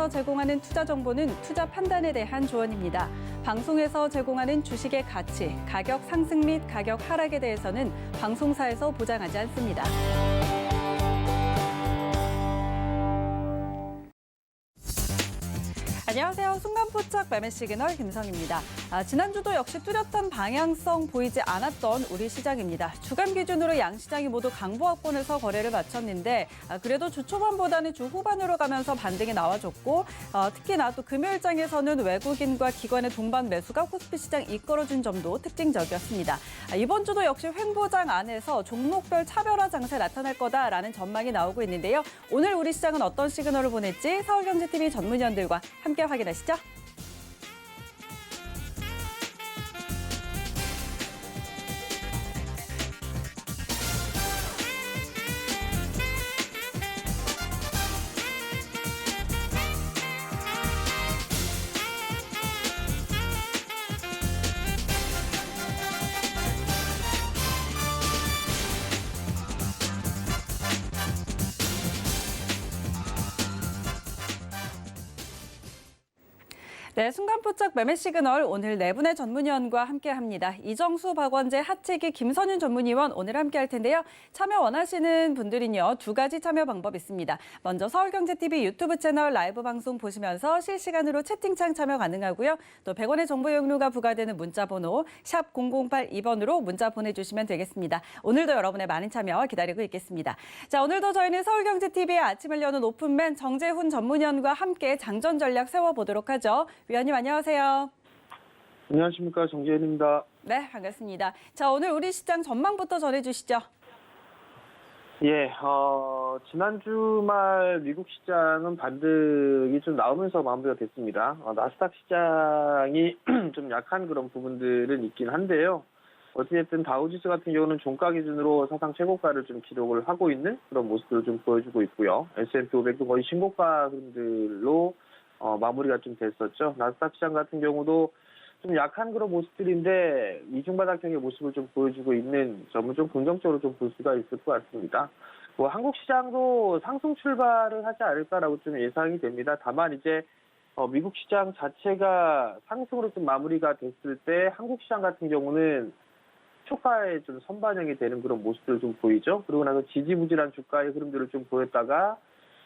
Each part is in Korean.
방송에서 제공하는 투자 정보는 투자 판단에 대한 조언입니다. 방송에서 제공하는 주식의 가치, 가격 상승 및 가격 하락에 대해서는 방송사에서 보장하지 않습니다. 안녕하세요. 순간포착 매매 시그널 김성입니다. 지난주도 역시 뚜렷한 방향성 보이지 않았던 우리 시장입니다. 주간 기준으로 양시장이 모두 강보합권에서 거래를 마쳤는데 그래도 주 초반보다는 주 후반으로 가면서 반등이 나와줬고 특히나 또 금요일장에서는 외국인과 기관의 동반 매수가 코스피 시장 이끌어준 점도 특징적이었습니다. 이번 주도 역시 횡보장 안에서 종목별 차별화 장세 나타날 거다라는 전망이 나오고 있는데요. 오늘 우리 시장은 어떤 시그널을 보낼지 서울경제TV 전문위원들과 함께 확인하시죠. 네, 순간포착 매매 시그널 오늘 네 분의 전문위원과 함께합니다. 이정수, 박원재, 하채기, 김선윤 전문위원 오늘 함께할 텐데요. 참여 원하시는 분들은요. 두 가지 참여 방법 있습니다. 먼저 서울경제TV 유튜브 채널 라이브 방송 보시면서 실시간으로 채팅창 참여 가능하고요. 또 100원의 정보 이용료가 부과되는 문자번호 샵 0082번으로 문자 보내주시면 되겠습니다. 오늘도 여러분의 많은 참여 기다리고 있겠습니다. 자, 오늘도 저희는 서울경제TV의 아침을 여는 오픈맨 정재훈 전문위원과 함께 장전 전략 세워보도록 하죠. 위원님 안녕하세요. 안녕하십니까, 정재현입니다. 네, 반갑습니다. 자, 오늘 우리 시장 전망부터 전해주시죠. 예, 지난 주말 미국 시장은 반등이 좀 나오면서 마무리가 됐습니다. 나스닥 시장이 좀 약한 그런 부분들은 있긴 한데요. 어찌됐든 다우지수 같은 경우는 종가 기준으로 사상 최고가를 좀 기록을 하고 있는 그런 모습들을 좀 보여주고 있고요. S&P 500도 거의 신고가 흐름들로 마무리가 좀 됐었죠. 나스닥 시장 같은 경우도 좀 약한 그런 모습들인데 이중바닥형의 모습을 좀 보여주고 있는 점을 좀 긍정적으로 좀 볼 수가 있을 것 같습니다. 한국 시장도 상승 출발을 하지 않을까라고 좀 예상이 됩니다. 다만 이제 미국 시장 자체가 상승으로 좀 마무리가 됐을 때 한국 시장 같은 경우는 초가에 좀 선반영이 되는 그런 모습들을 좀 보이죠. 그러고 나서 지지부진한 주가의 흐름들을 좀 보였다가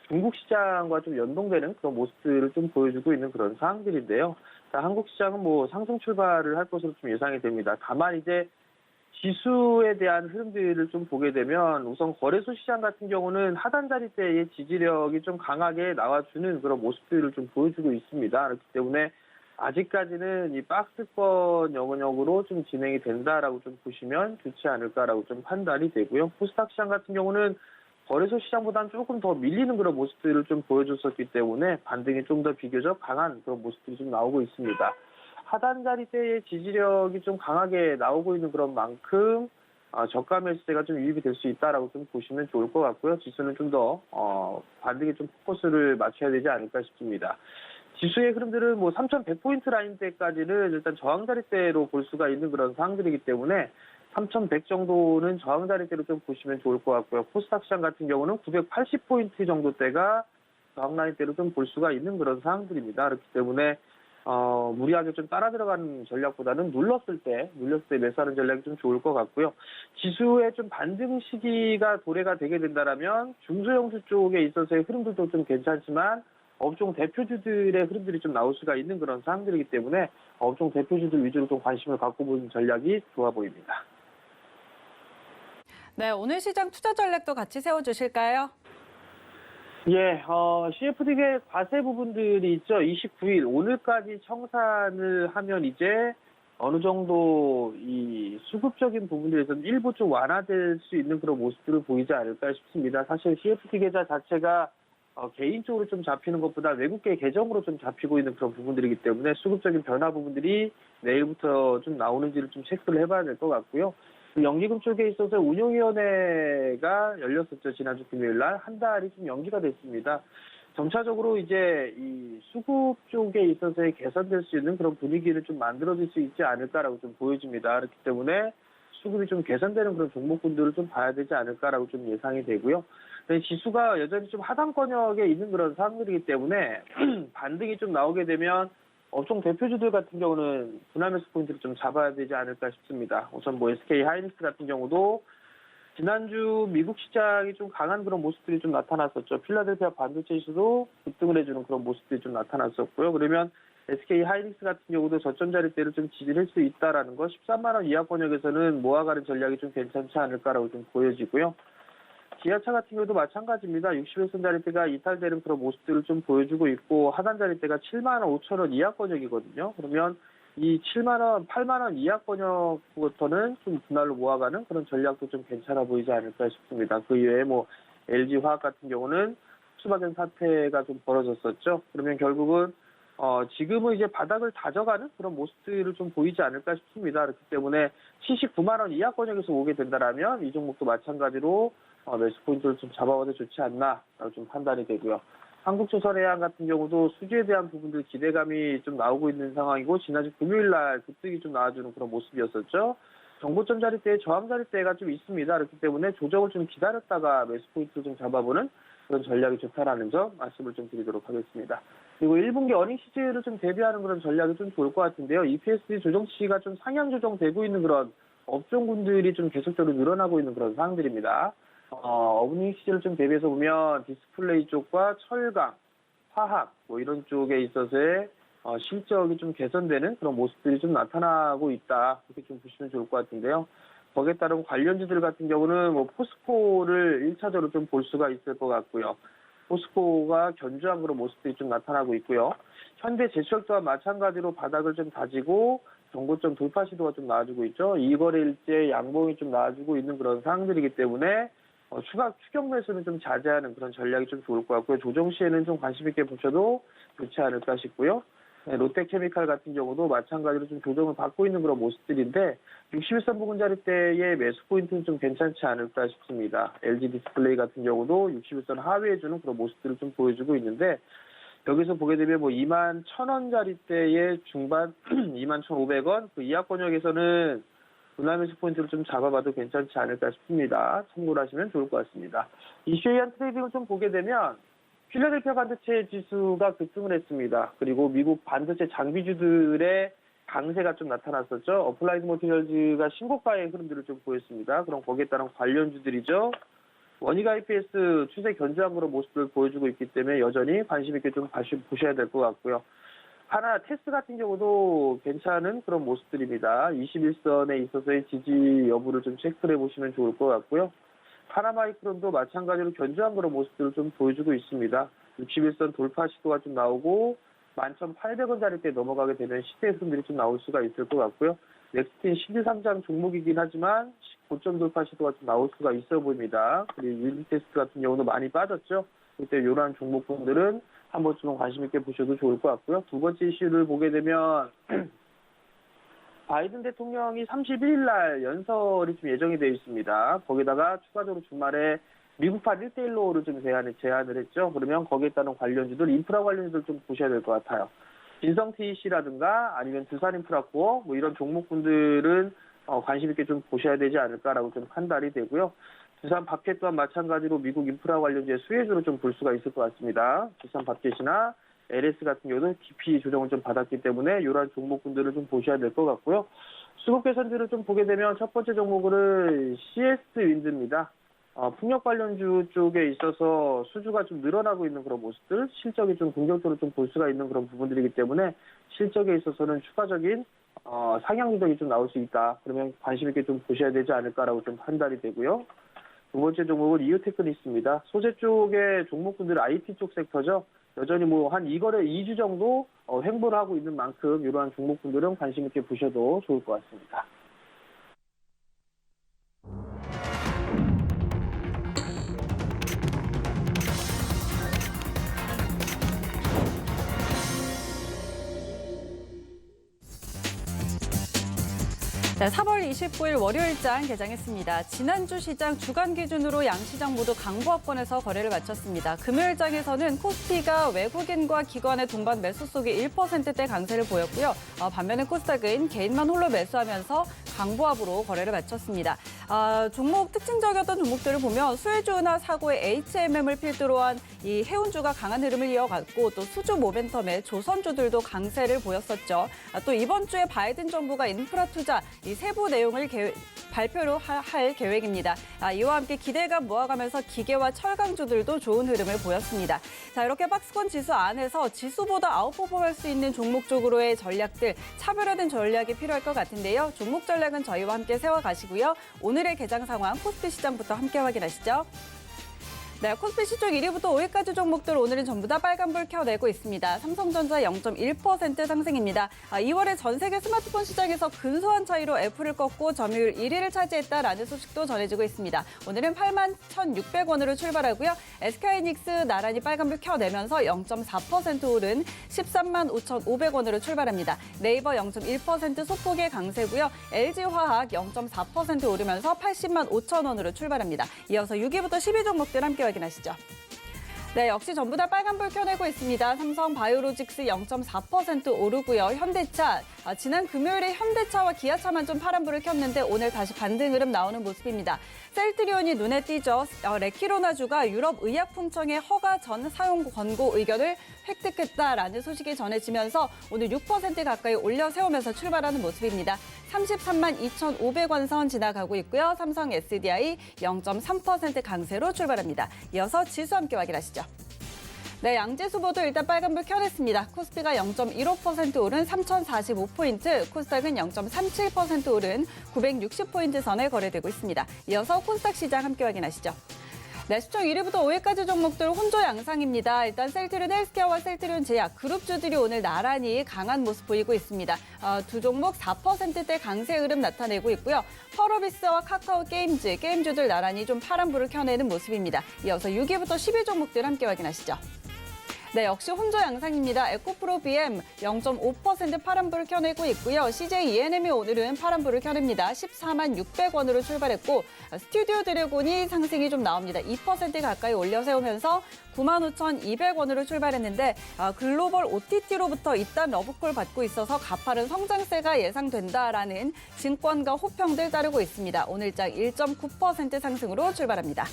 중국 시장과 좀 연동되는 그런 모습들을 좀 보여주고 있는 그런 상황들인데요. 자, 한국 시장은 뭐 상승 출발을 할 것으로 좀 예상이 됩니다. 다만 이제 지수에 대한 흐름들을 좀 보게 되면 우선 거래소 시장 같은 경우는 하단 자리대의 지지력이 좀 강하게 나와주는 그런 모습들을 좀 보여주고 있습니다. 그렇기 때문에 아직까지는 이 박스권 영역으로 좀 진행이 된다라고 좀 보시면 좋지 않을까라고 좀 판단이 되고요. 코스닥 시장 같은 경우는 거래소 시장보다는 조금 더 밀리는 그런 모습들을 좀 보여줬었기 때문에 반등이 좀 더 비교적 강한 그런 모습들이 좀 나오고 있습니다. 하단 자리대의 지지력이 좀 강하게 나오고 있는 그런 만큼 저가 매수세가 좀 유입이 될 수 있다라고 좀 보시면 좋을 것 같고요. 지수는 좀 더 반등에 좀 포커스를 맞춰야 되지 않을까 싶습니다. 지수의 흐름들은 뭐 3,100포인트 라인대까지는 일단 저항 자리대로 볼 수가 있는 그런 상황들이기 때문에 3,100 정도는 저항 자리대로 좀 보시면 좋을 것 같고요. 코스닥 시장 같은 경우는 980포인트 정도대가 저항 라인대로 좀 볼 수가 있는 그런 상황들입니다. 그렇기 때문에 무리하게 좀 따라 들어가는 전략보다는 눌렀을 때 매수하는 전략이 좀 좋을 것 같고요. 지수의 좀 반등 시기가 도래가 되게 된다라면 중소형주 쪽에 있어서의 흐름들도 좀 괜찮지만 업종 대표주들의 흐름들이 좀 나올 수가 있는 그런 상황들이기 때문에 업종 대표주들 위주로 좀 관심을 갖고 보는 전략이 좋아 보입니다. 네, 오늘 시장 투자 전략도 같이 세워주실까요? 예, CFD의 과세 부분들이 있죠. 29일 오늘까지 청산을 하면 이제 어느 정도 이 수급적인 부분들에서는 일부 좀 완화될 수 있는 그런 모습들을 보이지 않을까 싶습니다. 사실 CFD 계좌 자체가 개인적으로 좀 잡히는 것보다 외국계 계정으로 좀 잡히고 있는 그런 부분들이기 때문에 수급적인 변화 부분들이 내일부터 좀 나오는지를 좀 체크를 해봐야 될 것 같고요. 연기금 쪽에 있어서 운용위원회가 열렸었죠. 지난주 금요일 날 한 달이 좀 연기가 됐습니다. 점차적으로 이제 이 수급 쪽에 있어서의 개선될 수 있는 그런 분위기를 좀 만들어질 수 있지 않을까라고 좀 보여집니다. 그렇기 때문에 수급이 좀 개선되는 그런 종목군들을 좀 봐야 되지 않을까라고 좀 예상이 되고요. 지수가 여전히 좀 하단권역에 있는 그런 상황들이기 때문에 반등이 좀 나오게 되면 업종 대표주들 같은 경우는 분할 매수 포인트를 좀 잡아야 되지 않을까 싶습니다. 우선 뭐 SK 하이닉스 같은 경우도 지난주 미국 시장이 좀 강한 그런 모습들이 좀 나타났었죠. 필라델피아 반도체 지수도 급등을 해주는 그런 모습들이 좀 나타났었고요. 그러면 SK 하이닉스 같은 경우도 저점 자리대를 좀 지지할 수 있다라는 거, 13만 원 이하권역에서는 모아가는 전략이 좀 괜찮지 않을까라고 좀 보여지고요. 기아차 같은 경우도 마찬가지입니다. 61선 자리대가 이탈되는 그런 모습들을 좀 보여주고 있고, 하단 자리대가 7만 원, 5천 원 이하권역이거든요. 그러면 이 7만 원, 8만 원 이하권역부터는 좀 분할로 모아가는 그런 전략도 좀 괜찮아 보이지 않을까 싶습니다. 그 이외에 뭐 LG 화학 같은 경우는 추박연 사태가 좀 벌어졌었죠. 그러면 결국은 지금은 이제 바닥을 다져가는 그런 모습들을 좀 보이지 않을까 싶습니다. 그렇기 때문에 79만 원 이하권역에서 오게 된다라면 이 종목도 마찬가지로 매수 포인트를 좀 잡아와도 좋지 않나라고 좀 판단이 되고요. 한국조선해양 같은 경우도 수주에 대한 부분들 기대감이 좀 나오고 있는 상황이고, 지난주 금요일 날 급등이 좀 나와주는 그런 모습이었었죠. 정고점 자리대에 저항 자리대가 좀 있습니다. 그렇기 때문에 조정을 좀 기다렸다가 매수 포인트를 좀 잡아보는 그런 전략이 좋다라는 점 말씀을 좀 드리도록 하겠습니다. 그리고 1분기 어닝 시즌을 좀 대비하는 그런 전략이 좀 좋을 것 같은데요. EPS 조정치가 좀 상향 조정되고 있는 그런 업종군들이 좀 계속적으로 늘어나고 있는 그런 상황들입니다. 어닝 시즌을 좀 대비해서 보면 디스플레이 쪽과 철강, 화학 뭐 이런 쪽에 있어서의 실적이 좀 개선되는 그런 모습들이 좀 나타나고 있다. 그렇게 좀 보시면 좋을 것 같은데요. 거기에 따른 관련주들 같은 경우는 뭐 포스코를 1차적으로 좀 볼 수가 있을 것 같고요. 포스코가 견조한 그런 모습들이 좀 나타나고 있고요. 현대제철 또한 마찬가지로 바닥을 좀 다지고 정고점 돌파 시도가 좀 나와주고 있죠. 이거래일제 양봉이 좀 나와주고 있는 그런 상황들이기 때문에 추가 추격 매수는 좀 자제하는 그런 전략이 좀 좋을 것 같고요. 조정 시에는 좀 관심 있게 보셔도 좋지 않을까 싶고요. 네, 롯데케미칼 같은 경우도 마찬가지로 좀 조정을 받고 있는 그런 모습들인데 61선 부근 자리대의 매수 포인트는 좀 괜찮지 않을까 싶습니다. LG 디스플레이 같은 경우도 61선 하회해 주는 그런 모습들을 좀 보여주고 있는데, 여기서 보게 되면 뭐 2만 1,000원 자리대의 중반 2만 1,500원 그 이하권역에서는 분할 매수 포인트를 좀 잡아봐도 괜찮지 않을까 싶습니다. 참고를 하시면 좋을 것 같습니다. 이슈에 의한 트레이딩을 좀 보게 되면 필라델피아 반도체 지수가 급등을 했습니다. 그리고 미국 반도체 장비주들의 강세가 좀 나타났었죠. 어플라이드 머티리얼즈가 신고가의 흐름들을 좀 보였습니다. 그럼 거기에 따른 관련주들이죠. 원익 IPS 추세 견조한 그런 모습을 보여주고 있기 때문에 여전히 관심 있게 좀 보셔야 될 것 같고요. 하나 테스트 같은 경우도 괜찮은 그런 모습들입니다. 21선에 있어서의 지지 여부를 좀 체크를 해보시면 좋을 것 같고요. 하나마이크론도 마찬가지로 견조한 그런 모습들을 좀 보여주고 있습니다. 61선 돌파 시도가 좀 나오고 11,800원 자리대 넘어가게 되면 시대 흐름들이 좀 나올 수가 있을 것 같고요. 넥스틴 신규 상장 종목이긴 하지만 고점 돌파 시도가 좀 나올 수가 있어 보입니다. 그리고 유닛 테스트 같은 경우도 많이 빠졌죠. 그때 이러한 종목분들은 한 번쯤은 관심 있게 보셔도 좋을 것 같고요. 두 번째 이슈를 보게 되면 바이든 대통령이 31일 날 연설이 좀 예정이 되어 있습니다. 거기다가 추가적으로 주말에 미국판 1대1로를 좀 제안을 했죠. 그러면 거기에 따른 관련주들, 인프라 관련주들 좀 보셔야 될 것 같아요. 진성 TEC라든가 아니면 두산인프라코어 뭐 이런 종목분들은 관심 있게 좀 보셔야 되지 않을까라고 좀 판단이 되고요. 두산 바켓 또한 마찬가지로 미국 인프라 관련주의 수혜주로 좀 볼 수가 있을 것 같습니다. 두산 바켓이나 LS 같은 경우는 깊이 조정을 좀 받았기 때문에 이러한 종목군들을 좀 보셔야 될 것 같고요. 수급 개선주를 좀 보게 되면 첫 번째 종목은 CS 윈드입니다. 풍력 관련주 쪽에 있어서 수주가 좀 늘어나고 있는 그런 모습들, 실적이 좀 긍정적으로 좀 볼 수가 있는 그런 부분들이기 때문에 실적에 있어서는 추가적인 상향 조정이 좀 나올 수 있다. 그러면 관심 있게 좀 보셔야 되지 않을까라고 좀 판단이 되고요. 두 번째 종목은 이오테크니스입니다. 소재 쪽의 종목군들 IT 쪽 섹터죠. 여전히 뭐 한 2주 정도 횡보를 하고 있는 만큼 이러한 종목군들은 관심 있게 보셔도 좋을 것 같습니다. 네, 4월 29일 월요일장 개장했습니다. 지난주 시장 주간 기준으로 양시장 모두 강보합권에서 거래를 마쳤습니다. 금요일장에서는 코스피가 외국인과 기관의 동반 매수 속에 1%대 강세를 보였고요. 반면에 코스닥은 개인만 홀로 매수하면서 강보합으로 거래를 마쳤습니다. 종목 특징적이었던 종목들을 보면 수혜주나 사고의 HMM을 필두로 한 이 해운주가 강한 흐름을 이어갔고 또 수주 모멘텀의 조선주들도 강세를 보였었죠. 또 이번 주에 바이든 정부가 인프라 투자 이 세부 내용을 발표로 할 계획입니다. 이와 함께 기대감 모아가면서 기계와 철강주들도 좋은 흐름을 보였습니다. 자, 이렇게 박스권 지수 안에서 지수보다 아웃퍼폼할 수 있는 종목 쪽으로의 전략들, 차별화된 전략이 필요할 것 같은데요. 종목 전략은 저희와 함께 세워가시고요. 오늘의 개장 상황 코스피 시장부터 함께 확인하시죠. 네, 코스피 시총 1위부터 5위까지 종목들 오늘은 전부 다 빨간불 켜내고 있습니다. 삼성전자 0.1% 상승입니다. 2월에 전 세계 스마트폰 시장에서 근소한 차이로 애플을 꺾고 점유율 1위를 차지했다라는 소식도 전해지고 있습니다. 오늘은 81,600원으로 출발하고요. SK하이닉스 나란히 빨간불 켜내면서 0.4% 오른 135,500원으로 출발합니다. 네이버 0.1% 소폭의 강세고요. LG화학 0.4% 오르면서 80만 5천 원으로 출발합니다. 이어서 6위부터 10위 종목들 함께 확인하시죠. 네, 역시 전부 다 빨간불 켜내고 있습니다. 삼성 바이오로직스 0.4% 오르고요. 현대차, 지난 금요일에 현대차와 기아차만 좀 파란불을 켰는데 오늘 다시 반등 흐름 나오는 모습입니다. 셀트리온이 눈에 띄죠. 레키로나주가 유럽의약품청의 허가 전 사용 권고 의견을 획득했다라는 소식이 전해지면서 오늘 6% 가까이 올려 세우면서 출발하는 모습입니다. 33만 2,500원 선 지나가고 있고요. 삼성 SDI 0.3% 강세로 출발합니다. 이어서 지수 함께 확인하시죠. 네, 양지수 모두 일단 빨간불 켜냈습니다. 코스피가 0.15% 오른 3,045포인트, 코스닥은 0.37% 오른 960포인트 선에 거래되고 있습니다. 이어서 코스닥 시장 함께 확인하시죠. 네, 시총 1위부터 5위까지 종목들 혼조 양상입니다. 일단 셀트리온 헬스케어와 셀트리온 제약, 그룹주들이 오늘 나란히 강한 모습 보이고 있습니다. 두 종목 4%대 강세 흐름 나타내고 있고요. 펄어비스와 카카오 게임주들 나란히 좀 파란불을 켜내는 모습입니다. 이어서 6위부터 10위 종목들 함께 확인하시죠. 네, 역시 혼조 양상입니다. 에코프로 BM 0.5% 파란불을 켜내고 있고요. CJ ENM이 오늘은 파란불을 켜냅니다. 14만 600원으로 출발했고 스튜디오 드래곤이 상승이 좀 나옵니다. 2% 가까이 올려 세우면서 95,200원으로 출발했는데 글로벌 OTT로부터 잇단 러브콜 받고 있어서 가파른 성장세가 예상된다라는 증권가 호평들 따르고 있습니다. 오늘장 1.9% 상승으로 출발합니다.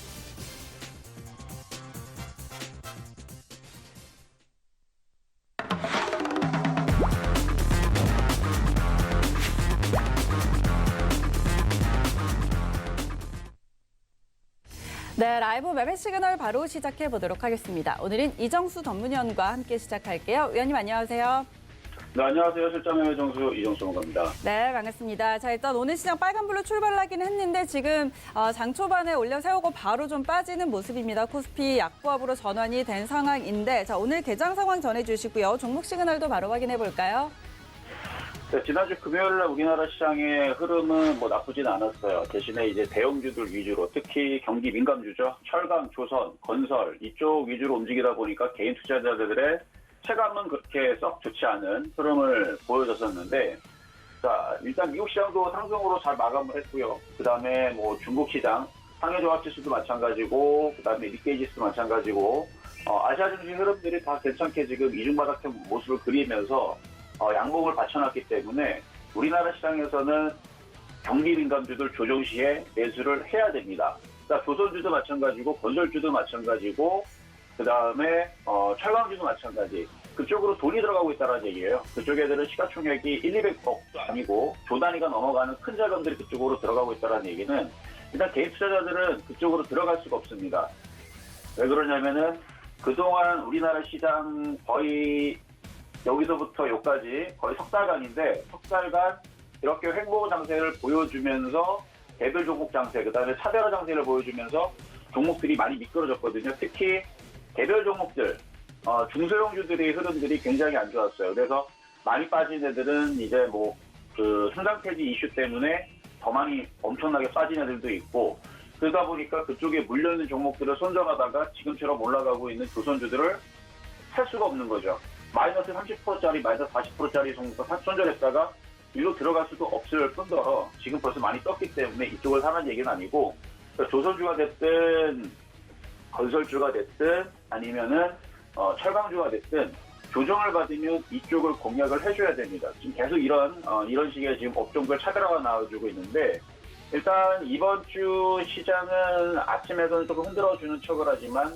네, 라이브 매매 시그널 바로 시작해 보도록 하겠습니다. 오늘은 이정수 전문위원과 함께 시작할게요. 위원님 안녕하세요. 네, 안녕하세요. 실장매매 정수 이정수 겁니다. 네, 반갑습니다. 자, 일단 오늘 시장 빨간불로 출발하기는 했는데 지금 장 초반에 올려 세우고 바로 좀 빠지는 모습입니다. 코스피 약보합으로 전환이 된 상황인데 자, 오늘 개장 상황 전해주시고요. 종목 시그널도 바로 확인해 볼까요? 네, 지난주 금요일날 우리나라 시장의 흐름은 나쁘진 않았어요. 대신에 이제 대형주들 위주로 특히 경기 민감주죠. 철강, 조선, 건설 이쪽 위주로 움직이다 보니까 개인 투자자들의 체감은 그렇게 썩 좋지 않은 흐름을 보여줬었는데 자, 일단 미국 시장도 상승으로 잘 마감을 했고요. 그다음에 중국 시장 상해종합지수도 마찬가지고 그다음에 니케이 지수도 마찬가지고 아시아 증시 흐름들이 다 괜찮게 지금 이중바닥형 모습을 그리면서 양봉을 받쳐놨기 때문에 우리나라 시장에서는 경기 민감주들 조정 시에 매수를 해야 됩니다. 그러니까 조선주도 마찬가지고 건설주도 마찬가지고 그다음에 철강주도 마찬가지. 그쪽으로 돈이 들어가고 있다는 얘기예요. 그쪽 애들은 시가총액이 1,200억도 아니고 조 단위가 넘어가는 큰 자금들이 그쪽으로 들어가고 있다는 얘기는 일단 개인 투자자들은 그쪽으로 들어갈 수가 없습니다. 왜 그러냐면은 그동안 우리나라 시장 거의 여기서부터 여기까지 거의 석 달간인데 석 달간 이렇게 횡보 장세를 보여주면서 개별 종목 장세, 그다음에 차별화 장세를 보여주면서 종목들이 많이 미끄러졌거든요. 특히 개별 종목들, 중소형주들의 흐름들이 굉장히 안 좋았어요. 그래서 많이 빠진 애들은 이제 그 상장 폐지 이슈 때문에 더 많이 엄청나게 빠진 애들도 있고 그러다 보니까 그쪽에 물려있는 종목들을 손절하다가 지금처럼 올라가고 있는 조선주들을 살 수가 없는 거죠. 마이너스 30%짜리, 마이너스 40%짜리 종목을 손절했다가 일로 들어갈 수도 없을 뿐더러 지금 벌써 많이 떴기 때문에 이쪽을 사는 얘기는 아니고 그러니까 조선주가 됐든 건설주가 됐든 아니면은 철강주가 됐든 조정을 받으면 이쪽을 공략을 해줘야 됩니다. 지금 계속 이런 식의 지금 업종별 차별화가 나와주고 있는데 일단 이번 주 시장은 아침에서는 조금 흔들어주는 척을 하지만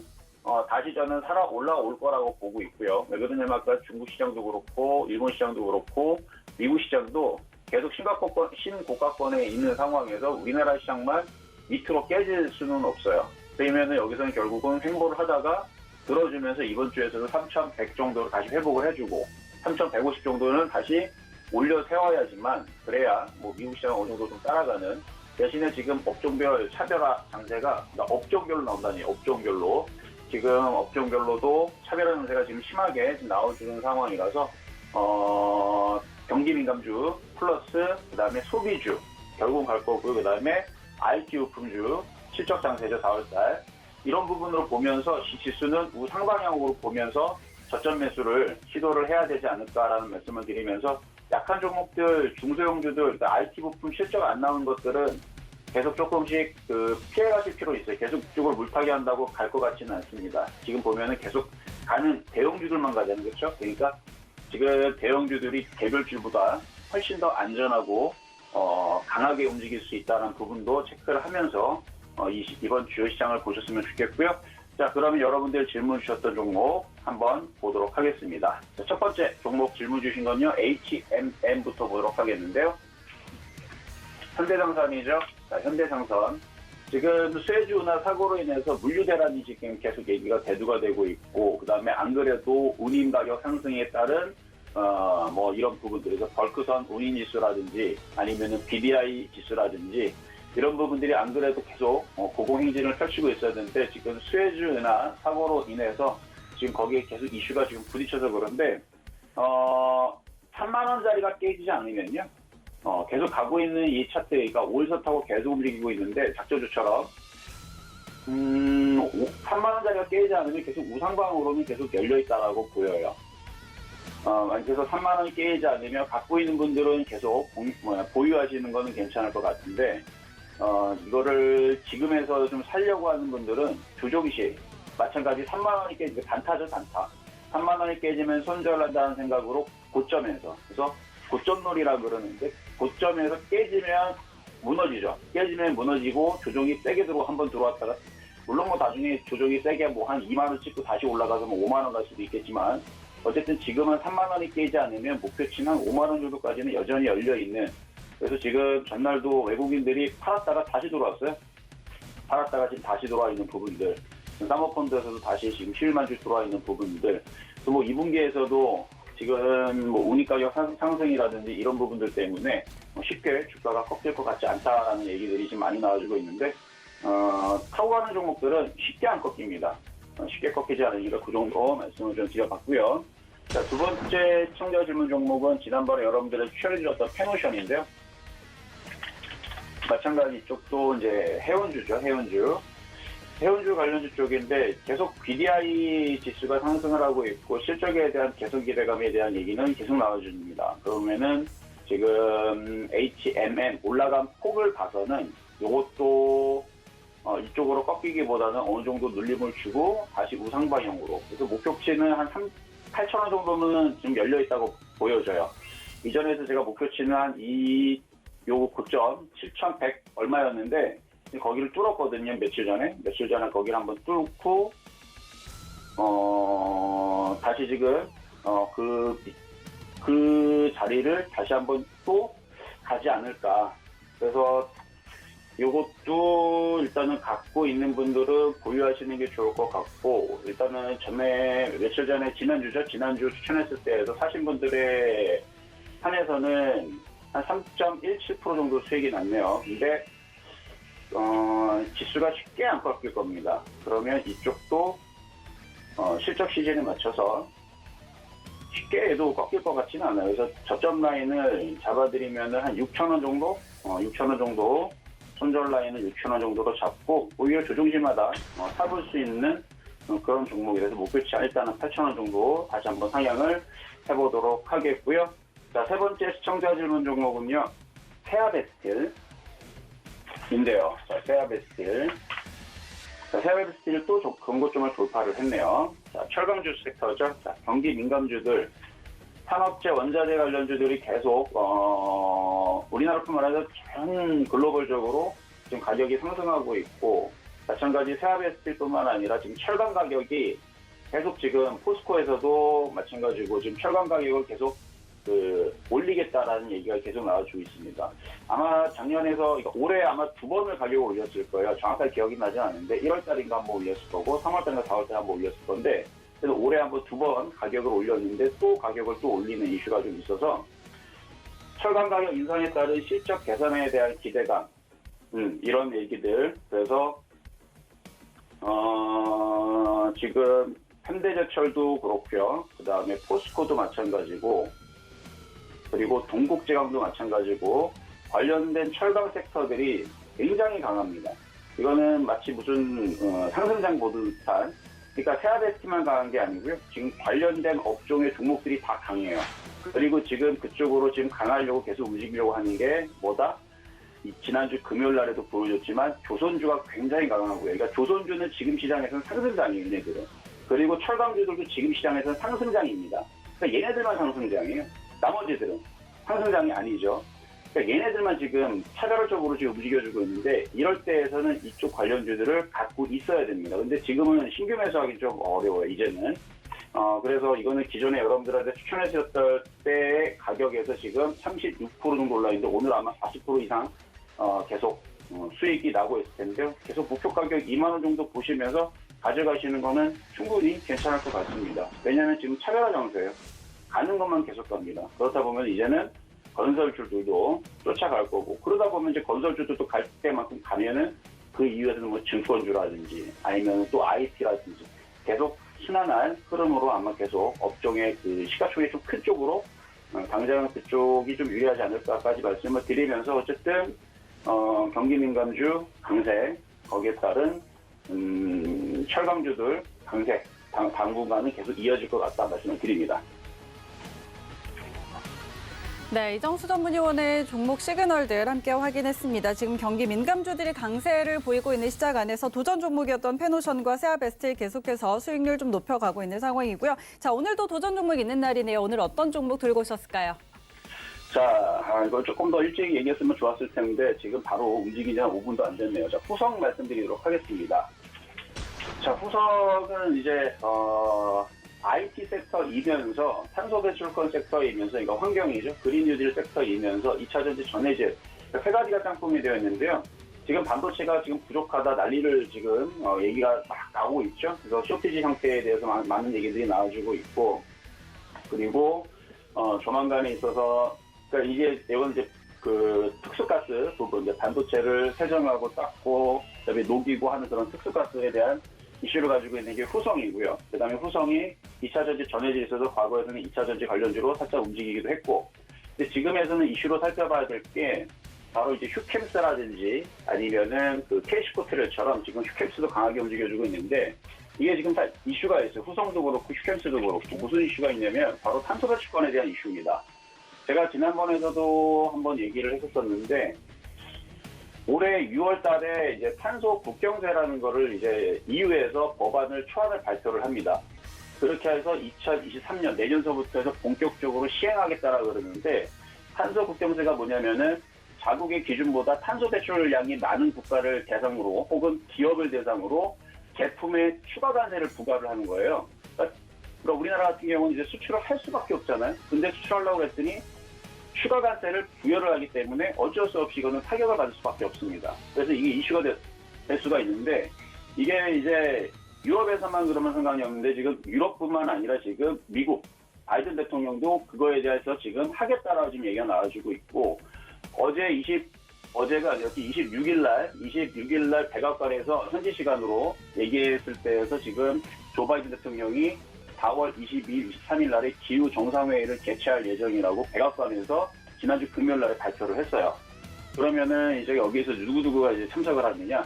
다시 저는 살아 올라올 거라고 보고 있고요. 왜 그러냐면 아까 중국 시장도 그렇고 일본 시장도 그렇고 미국 시장도 계속 신고가권에 있는 상황에서 우리나라 시장만 밑으로 깨질 수는 없어요. 그러면 여기서는 결국은 횡보를 하다가 들어주면서 이번 주에서는 3,100 정도로 다시 회복을 해주고 3,150 정도는 다시 올려 세워야지만 그래야 뭐 미국 시장 어느 정도 좀 따라가는 대신에 지금 업종별 차별화 장세가 업종별로 나온다니 업종별로 지금 업종별로도 차별화 장세가 지금 심하게 지금 나와주는 상황이라서 경기 민감주 플러스 그다음에 소비주 결국은 갈 거고요. 그다음에 IT 부품주 실적 장세죠 4월달 이런 부분으로 보면서 지수는 우상방향으로 보면서 저점 매수를 시도를 해야 되지 않을까라는 말씀을 드리면서 약한 종목들 중소형주들 그러니까 IT 부품 실적 안 나온 것들은 계속 조금씩 피해가실 필요 있어요. 계속 이쪽을 물타기 한다고 갈 것 같지는 않습니다. 지금 보면은 계속 가는 대형주들만 가자는 거죠. 그러니까 지금 대형주들이 개별주보다 훨씬 더 안전하고 강하게 움직일 수 있다는 부분도 체크를 하면서 이번 주요 시장을 보셨으면 좋겠고요. 자, 그러면 여러분들 질문 주셨던 종목 한번 보도록 하겠습니다. 자, 첫 번째 종목 질문 주신 건요. HMM부터 보도록 하겠는데요. 현대장선이죠. 자, 현대장선. 지금 수혜주 운하 사고로 인해서 물류 대란이 지금 계속 얘기가 대두가 되고 있고 그다음에 안 그래도 운임 가격 상승에 따른 뭐 이런 부분들에서 벌크선 운임 지수라든지 아니면은 BDI 지수라든지 이런 부분들이 안 그래도 계속 고공행진을 펼치고 있었는데 지금 수혜주 운하 사고로 인해서 지금 거기에 계속 이슈가 지금 부딪혀서 그런데 3만 원짜리가 깨지지 않으면요. 계속 가고 있는 이 차트가 5일선 타고 계속 움직이고 있는데 작저주처럼 3만 원짜리가 깨지지 않으면 계속 우상방으로는 계속 열려있다라고 보여요. 그래서 3만 원이 깨지지 않으면 갖고 있는 분들은 계속 보유하시는 거는 괜찮을 것 같은데 이거를 지금에서 좀 살려고 하는 분들은 조정시 마찬가지 3만 원이 깨지면 단타죠 단타 3만 원이 깨지면 손절한다는 생각으로 고점에서 그래서 고점놀이라 그러는데 고점에서 깨지면 무너지죠. 깨지면 무너지고 조정이 세게 한번 들어왔다가 물론 뭐 나중에 조정이 세게 뭐 한 2만 원 찍고 다시 올라가서 뭐 5만 원 갈 수도 있겠지만 어쨌든 지금은 3만 원이 깨지 않으면 목표치는 한 5만 원 정도까지는 여전히 열려 있는. 그래서 지금 전날도 외국인들이 팔았다가 다시 들어왔어요. 팔았다가 지금 다시 들어와 있는 부분들. 사모펀드에서도 다시 지금 11만 주 들어와 있는 부분들. 또 뭐 2분기에서도 지금 뭐 운임가격 상승이라든지 이런 부분들 때문에 쉽게 주가가 꺾일 것 같지 않다라는 얘기들이 지금 많이 나와주고 있는데 타고 가는 종목들은 쉽게 안 꺾입니다. 쉽게 꺾이지 않으니까 그 정도 말씀을 좀 드려봤고요. 자, 두 번째 청자 질문 종목은 지난번에 여러분들이 추천해주셨던 페노션인데요. 마찬가지 이쪽도 이제 해운주죠, 해운주. 해운주 관련주 쪽인데 계속 BDI 지수가 상승을 하고 있고 실적에 대한 계속 기대감에 대한 얘기는 계속 나와줍니다. 그러면은 지금 HMM 올라간 폭을 봐서는 이것도 이쪽으로 꺾이기보다는 어느 정도 눌림을 주고 다시 우상 방향으로. 그래서 목표치는 한 8,000원 정도는 지금 열려 있다고 보여져요. 이전에서 제가 목표치는 요 고점 7,100 얼마였는데 거기를 뚫었거든요. 며칠 전에 거기를 한번 뚫고 다시 지금 그 자리를 다시 한번 또 가지 않을까. 그래서 요것도 일단은 갖고 있는 분들은 보유하시는 게 좋을 것 같고 일단은 며칠 전에 지난주 추천했을 때에서 사신 분들의 한에서는 한 3.17% 정도 수익이 났네요. 근데 지수가 쉽게 안 꺾일 겁니다. 그러면 이쪽도 실적 시즌에 맞춰서 쉽게 해도 꺾일 것 같지는 않아요. 그래서 저점 라인을 잡아드리면 한 6,000원 정도? 6,000원 정도 손절 라인은 6,000원 정도로 잡고 오히려 조종시마다 사볼 수 있는 그런 종목이라서 목표치 일단은 8,000원 정도 다시 한번 상향을 해보도록 하겠고요. 자, 세 번째 시청자 질문 종목은요. 세아베스틸인데요. 자, 세아베스틸. 자, 세아베스틸 또 권고점을 돌파를 했네요. 자, 철강주 섹터죠. 자, 경기 민감주들, 산업재, 원자재 관련주들이 계속 우리나라뿐만 아니라 전 글로벌적으로 지금 가격이 상승하고 있고, 마찬가지 세아베스틸뿐만 아니라 지금 철강 가격이 계속 지금 포스코에서도 마찬가지고 지금 철강 가격을 계속 올리겠다라는 얘기가 계속 나와주고 있습니다. 아마 작년에서, 올해 아마 2번을 가격을 올렸을 거예요. 정확하게 기억이 나지 않는데 1월달인가 한번 올렸을 거고 3월달인가 4월달에 한번 올렸을 건데, 그래서 올해 한번 2번 가격을 올렸는데 또 가격을 또 올리는 이슈가 좀 있어서 철강 가격 인상에 따른 실적 개선에 대한 기대감, 이런 얘기들. 그래서 지금 현대제철도 그렇고요. 그 다음에 포스코도 마찬가지고, 그리고 동국제강도 마찬가지고, 관련된 철강 섹터들이 굉장히 강합니다. 이거는 마치 무슨 상승장 보듯 듯한, 그러니까 세아베스틸만 강한 게 아니고요. 지금 관련된 업종의 종목들이 다 강해요. 그리고 지금 그쪽으로 지금 강하려고 계속 움직이려고 하는 게 뭐다? 지난주 금요일 날에도 보여줬지만 조선주가 굉장히 강하고요. 그러니까 조선주는 지금 시장에서는 상승장이에요, 얘네들은. 그리고 철강주들도 지금 시장에서는 상승장입니다. 그러니까 얘네들만 상승장이에요. 나머지들은 상승장이 아니죠. 그러니까 얘네들만 지금 차별적으로 지금 움직여주고 있는데, 이럴 때에서는 이쪽 관련주들을 갖고 있어야 됩니다. 근데 지금은 신규 매수하기 좀 어려워요, 이제는. 그래서 이거는 기존에 여러분들한테 추천해 주셨을 때의 가격에서 지금 36% 정도 올라있는데, 오늘 아마 40% 이상 계속 수익이 나고 있을 텐데요. 계속 목표 가격 2만 원 정도 보시면서 가져가시는 거는 충분히 괜찮을 것 같습니다. 왜냐하면 지금 차별화 장세예요. 가는 것만 계속 갑니다. 그렇다 보면 이제는 건설주들도 쫓아갈 거고, 그러다 보면 이제 건설주들도 갈 때만큼 가면은 그 이후에는 뭐 증권주라든지 아니면 또 IT라든지 계속 순환한 흐름으로 아마 계속 업종의 그 시가총액이 좀 큰 쪽으로, 당장은 그쪽이 좀 유리하지 않을까까지 말씀을 드리면서, 어쨌든 경기 민감주 강세, 거기에 따른 철강주들 강세, 당분간은 계속 이어질 것 같다 말씀을 드립니다. 네, 이정수 전문위원의 종목 시그널들 함께 확인했습니다. 지금 경기 민감주들이 강세를 보이고 있는 시장 안에서 도전 종목이었던 페노션과 세아베스틸 계속해서 수익률 좀 높여가고 있는 상황이고요. 자, 오늘도 도전 종목 있는 날이네요. 오늘 어떤 종목 들고 오셨을까요? 자, 이거 조금 더 일찍 얘기했으면 좋았을 텐데 지금 바로 움직이지 한 5분도 안 됐네요. 자, 후성 말씀드리도록 하겠습니다. 자, 후성은 이제 IT 섹터이면서 탄소 배출권 섹터이면서, 이거 환경이죠. 그린 뉴딜 섹터이면서 2차 전지 전해질, 세 가지가 짬뽕이 되어 있는데요. 지금 반도체가 지금 부족하다 난리를 지금 얘기가 막 나오고 있죠. 그래서 쇼티지 형태에 대해서 많은 얘기들이 나와주고 있고, 그리고 조만간에 있어서, 그러니까 이건 이제 그 특수가스 부분, 이제 반도체를 세정하고 닦고 그다음에 녹이고 하는 그런 특수가스에 대한 이슈를 가지고 있는 게 후성이고요. 그 다음에 후성이 2차 전지 전해질에 있어서 과거에서는 2차 전지 관련주로 살짝 움직이기도 했고, 근데 지금에서는 이슈로 살펴봐야 될 게 바로 이제 휴캠스라든지 아니면은 그 캐시코트렐처럼 지금 휴캠스도 강하게 움직여주고 있는데, 이게 지금 다 이슈가 있어요. 후성도 그렇고 휴캠스도 그렇고. 무슨 이슈가 있냐면 바로 탄소 배출권에 대한 이슈입니다. 제가 지난번에서도 한번 얘기를 했었었는데, 올해 6월 달에 이제 탄소 국경세라는 거를 이제 EU에서 법안을 초안을 발표를 합니다. 그렇게 해서 2023년 내년서부터 해서 본격적으로 시행하겠다라고 그러는데, 탄소 국경세가 뭐냐면은 자국의 기준보다 탄소 배출량이 많은 국가를 대상으로 혹은 기업을 대상으로 제품에 추가 관세를 부과를 하는 거예요. 그러니까 우리나라 같은 경우는 이제 수출을 할 수밖에 없잖아요. 근데 수출하려고 했더니 추가 관세를 부여를 하기 때문에 어쩔 수 없이 이거는 타격을 받을 수밖에 없습니다. 그래서 이게 이슈가 될 수가 있는데, 이게 이제 유럽에서만 그러면 상관이 없는데, 지금 유럽뿐만 아니라 지금 미국 바이든 대통령도 그거에 대해서 지금 하겠다라고 지금 얘기가 나와주고 있고, 어제가 아니라 26일 날 백악관에서 현지 시간으로 얘기했을 때에서 지금 조 바이든 대통령이 4월 22일, 23일 날에 기후 정상회의를 개최할 예정이라고 백악관에서 지난주 금요일 날에 발표를 했어요. 그러면은 이제 여기에서 누구누구가 이제 참석을 하느냐?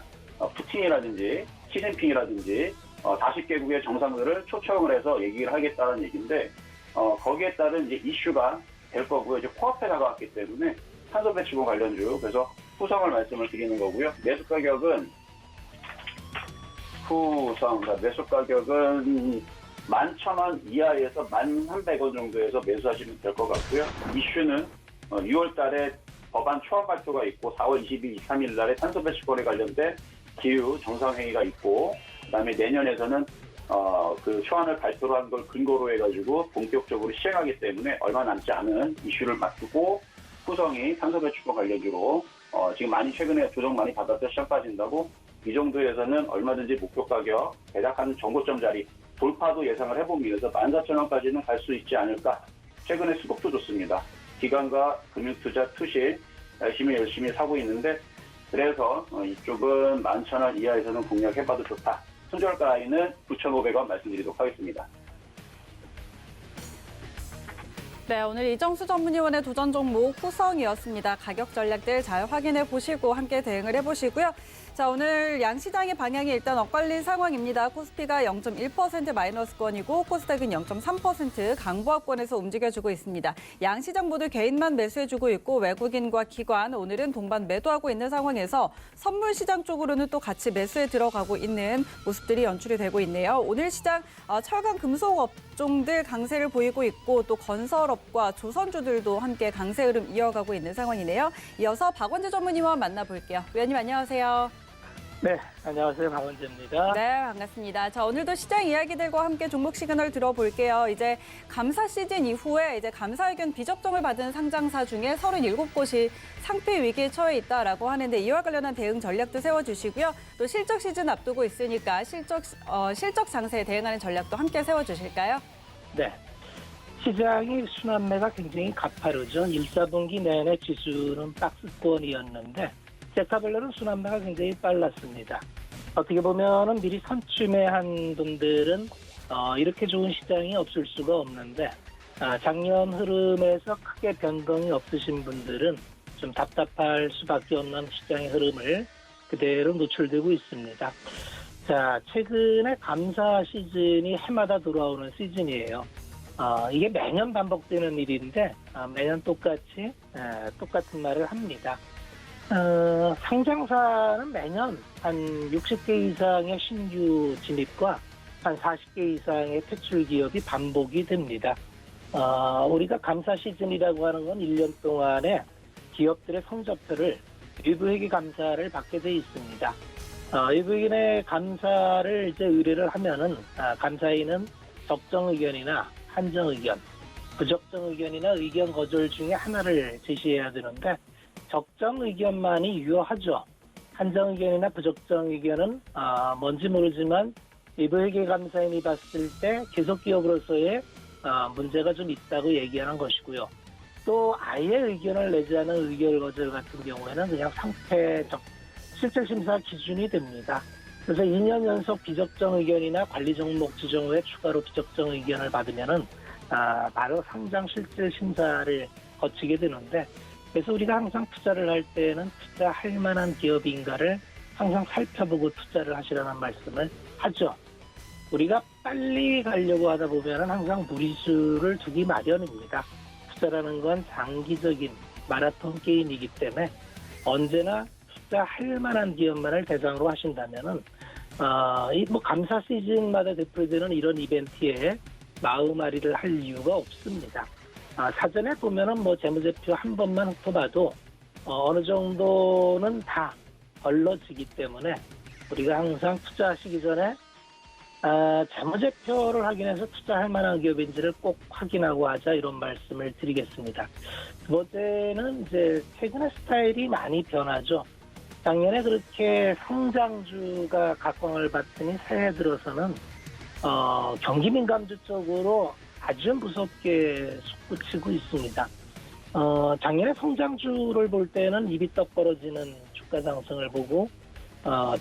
푸틴이라든지 시진핑이라든지 40개국의 정상들을 초청을 해서 얘기를 하겠다는 얘기인데, 거기에 따른 이제 이슈가 될 거고요. 이제 코앞에 다가왔기 때문에 탄소 배출권 관련주, 그래서 후성을 말씀을 드리는 거고요. 매수 가격은 후성, 매수 가격은 11,000원 이하에서 1,300원 정도에서 매수하시면 될 것 같고요. 이슈는 6월 달에 법안 초안 발표가 있고 4월 22일, 23일 날에 탄소 배출권에 관련된 기후 정상회의가 있고, 그다음에 내년에서는 그 초안을 발표를 한 걸 근거로 해가지고 본격적으로 시행하기 때문에 얼마 남지 않은 이슈를 맞추고 후성이 탄소 배출권 관련주로 지금 많이 최근에 조정 많이 받았다 시장 빠진다고 이 정도에서는 얼마든지 목표 가격 대략 한 정고점 자리 돌파도 예상을 해봅니다. 그래서 14,000원까지는 갈 수 있지 않을까. 최근에 수급도 좋습니다. 기관과 금융투자 투실 열심히 사고 있는데, 그래서 이쪽은 11,000원 이하에서는 공략해봐도 좋다. 손절가 라인은 9,500원 말씀드리도록 하겠습니다. 네, 오늘 이정수 전문위원의 도전 종목 후성이었습니다. 가격 전략들 잘 확인해 보시고 함께 대응을 해보시고요. 자, 오늘 양시장의 방향이 일단 엇갈린 상황입니다. 코스피가 0.1% 마이너스권이고 코스닥은 0.3% 강보합권에서 움직여주고 있습니다. 양시장 모두 개인만 매수해주고 있고 외국인과 기관 오늘은 동반 매도하고 있는 상황에서 선물 시장 쪽으로는 또 같이 매수에 들어가고 있는 모습들이 연출이 되고 있네요. 오늘 시장 철강 금속 업종들 강세를 보이고 있고 또 건설업과 조선주들도 함께 강세 흐름 이어가고 있는 상황이네요. 이어서 박원재 전문위원 만나볼게요. 위원님 안녕하세요. 네, 안녕하세요. 박원재입니다. 네, 반갑습니다. 자, 오늘도 시장 이야기들과 함께 종목 시그널 들어볼게요. 이제 감사 시즌 이후에 이제 감사 의견 비적정을 받은 상장사 중에 37곳이 상피 위기에 처해 있다라고 하는데 이와 관련한 대응 전략도 세워주시고요. 또 실적 시즌 앞두고 있으니까 실적 장세에 대응하는 전략도 함께 세워주실까요? 네. 시장이 순환매가 굉장히 가파르죠. 1사분기 내내 지수는 박스권이었는데 섹터별로는 순환매가 굉장히 빨랐습니다. 어떻게 보면은 미리 선취매한 분들은 이렇게 좋은 시장이 없을 수가 없는데 작년 흐름에서 크게 변동이 없으신 분들은 좀 답답할 수밖에 없는 시장의 흐름을 그대로 노출되고 있습니다. 자, 최근에 감사 시즌이 해마다 돌아오는 시즌이에요. 이게 매년 반복되는 일인데 매년 똑같이 똑같은 말을 합니다. 상장사는 매년 한 60개 이상의 신규 진입과 한 40개 이상의 퇴출 기업이 반복이 됩니다. 우리가 감사 시즌이라고 하는 건 1년 동안에 기업들의 성적표를 외부회계 감사를 받게 돼 있습니다. 외부회계 감사를 이제 의뢰를 하면은 감사인은 적정 의견이나 한정 의견, 부적정 의견이나 의견 거절 중에 하나를 제시해야 되는데 적정 의견만이 유효하죠. 한정 의견이나 부적정 의견은 뭔지 모르지만 외부회계 감사인이 봤을 때 계속 기업으로서의 문제가 좀 있다고 얘기하는 것이고요. 또 아예 의견을 내지 않은 의견 거절 같은 경우에는 그냥 상패적 실질심사 기준이 됩니다. 그래서 2년 연속 비적정 의견이나 관리 종목 지정 후에 추가로 비적정 의견을 받으면은 바로 상장 실질 심사를 거치게 되는데, 그래서 우리가 항상 투자를 할 때는 투자할 만한 기업인가를 항상 살펴보고 투자를 하시라는 말씀을 하죠. 우리가 빨리 가려고 하다 보면은 항상 무리수를 두기 마련입니다. 투자라는 건 장기적인 마라톤 게임이기 때문에 언제나 투자할 만한 기업만을 대상으로 하신다면은 이 감사 시즌마다 되풀이되는 이런 이벤트에 마음앓이를 할 이유가 없습니다. 사전에 보면은 재무제표 한 번만 훑어봐도 어느 정도는 다 걸러지기 때문에 우리가 항상 투자하시기 전에 재무제표를 확인해서 투자할 만한 기업인지를 꼭 확인하고 하자, 이런 말씀을 드리겠습니다. 두 번째는 이제 최근에 스타일이 많이 변하죠. 작년에 그렇게 상장주가 각광을 받더니 새해 들어서는 경기민감주 쪽으로 아주 무섭게 솟구치고 있습니다. 작년에 성장주를 볼 때는 입이 떡 벌어지는 주가 상승을 보고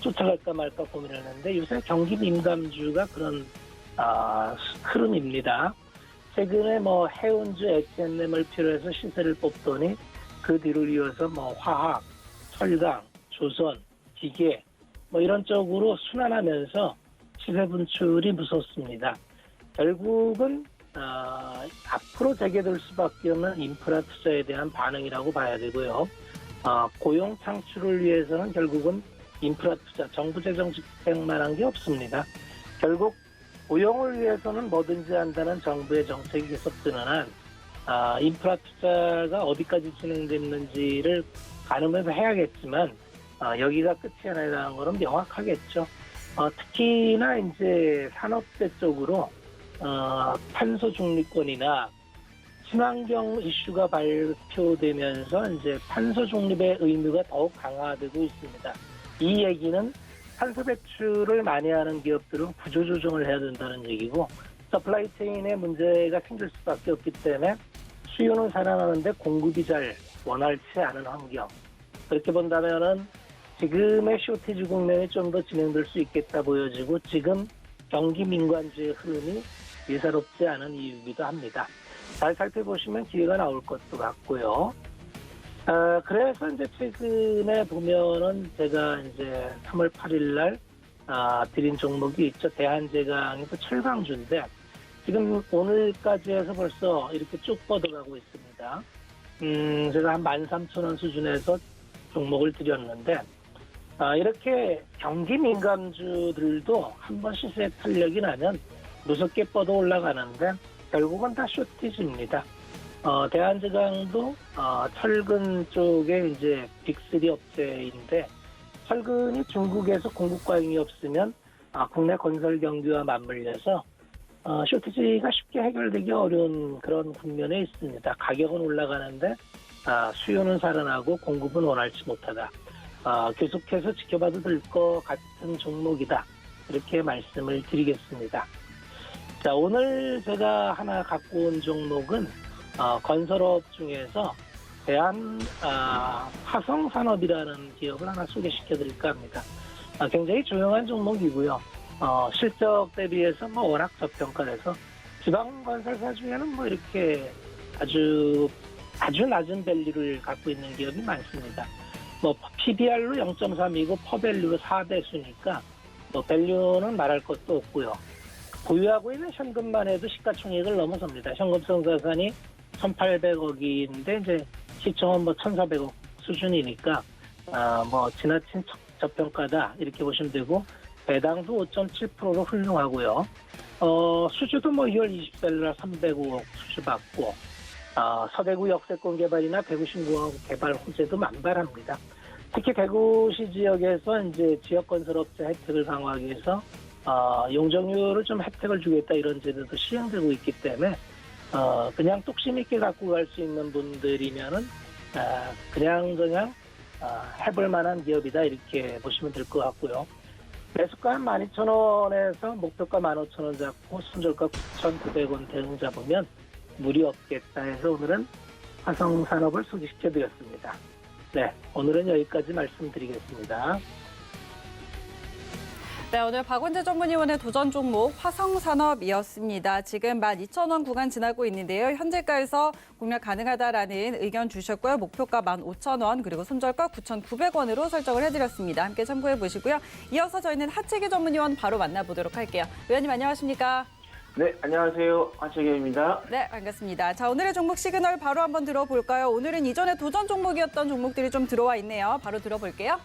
쫓아갈까 말까 고민했는데 요새 경기 민감주가 그런 흐름입니다. 최근에 해운주, H&M을 필요해서 시세를 뽑더니 그 뒤를 이어서 화학, 철강, 조선, 기계 이런 쪽으로 순환하면서 시세 분출이 무섭습니다. 결국은 앞으로 재개될 수밖에 없는 인프라 투자에 대한 반응이라고 봐야 되고요. 고용 창출을 위해서는 결국은 인프라 투자, 정부 재정 집행만 한 게 없습니다. 결국 고용을 위해서는 뭐든지 한다는 정부의 정책이 계속 드는 한 인프라 투자가 어디까지 진행됐는지를 가늠해서 해야겠지만 여기가 끝이 아니라는 것은 명확하겠죠. 특히나 이제 산업재 쪽으로 탄소 중립권이나 친환경 이슈가 발표되면서 이제 탄소 중립의 의무가 더욱 강화되고 있습니다. 이 얘기는 탄소 배출을 많이 하는 기업들은 구조조정을 해야 된다는 얘기고, 서플라이 체인에 문제가 생길 수밖에 없기 때문에 수요는 살아나는데 공급이 잘 원활치 않은 환경. 그렇게 본다면은 지금의 쇼티지 국면이 좀 더 진행될 수 있겠다 보여지고, 지금 경기 민관주의 흐름이 예사롭지 않은 이유이기도 합니다. 잘 살펴보시면 기회가 나올 것도 같고요. 그래서 이제 최근에 보면은 제가 이제 3월 8일 날 드린 종목이 있죠. 대한제강에서 철강주인데 지금 오늘까지 해서 벌써 이렇게 쭉 뻗어가고 있습니다. 제가 한 13,000원 수준에서 종목을 드렸는데 이렇게 경기 민감주들도 한번 시세 탄력이 나면 무섭게 뻗어 올라가는데 결국은 다 쇼티지입니다. 대한제강도 철근 쪽에 이제 빅3 업체인데, 철근이 중국에서 공급 과잉이 없으면 국내 건설 경기와 맞물려서 쇼티지가 쉽게 해결되기 어려운 그런 국면에 있습니다. 가격은 올라가는데 수요는 살아나고 공급은 원활치 못하다. 계속해서 지켜봐도 될 것 같은 종목이다. 이렇게 말씀을 드리겠습니다. 자, 오늘 제가 하나 갖고 온 종목은 건설업 중에서 화성산업이라는 기업을 하나 소개시켜 드릴까 합니다. 굉장히 조용한 종목이고요. 실적 대비해서 워낙 저평가돼서 지방건설사 중에는 이렇게 아주 낮은 밸류를 갖고 있는 기업이 많습니다. PBR로 0.3이고 퍼밸류로 4배수니까 밸류는 말할 것도 없고요. 보유하고 있는 현금만 해도 시가총액을 넘어섭니다. 현금성 자산이 1,800억인데 이제 시총은 1,400억 수준이니까 지나친 저평가다 이렇게 보시면 되고, 배당도 5.7%로 훌륭하고요. 수주도 2월 20일 날 305억 수주 받고, 서대구 역세권 개발이나 대구 신공항 개발 호재도 만발합니다. 특히 대구시 지역에서 이제 지역 건설업체 혜택을 강화하기 위해서 용적률을 좀 혜택을 주겠다 이런 제도도 시행되고 있기 때문에 그냥 뚝심 있게 갖고 갈 수 있는 분들이면은 그냥 해볼 만한 기업이다 이렇게 보시면 될 것 같고요. 매수가 한 12,000원에서 목표가 15,000원 잡고 손절가 9,900원 대응 잡으면 무리 없겠다 해서 오늘은 화성산업을 소개시켜드렸습니다. 네, 오늘은 여기까지 말씀드리겠습니다. 네, 오늘 박원재 전문위원의 도전 종목 화성산업이었습니다. 지금 12,000원 구간 지나고 있는데요. 현재가에서 공략 가능하다라는 의견 주셨고요. 목표가 15,000원 그리고 손절가 9,900원으로 설정을 해드렸습니다. 함께 참고해 보시고요. 이어서 저희는 하채기 전문위원 바로 만나보도록 할게요. 위원님 안녕하십니까? 네, 안녕하세요. 한채기입니다. 네, 반갑습니다. 자, 오늘의 종목 시그널 바로 한번 들어볼까요? 오늘은 이전에 도전 종목이었던 종목들이 좀 들어와 있네요. 바로 들어볼게요.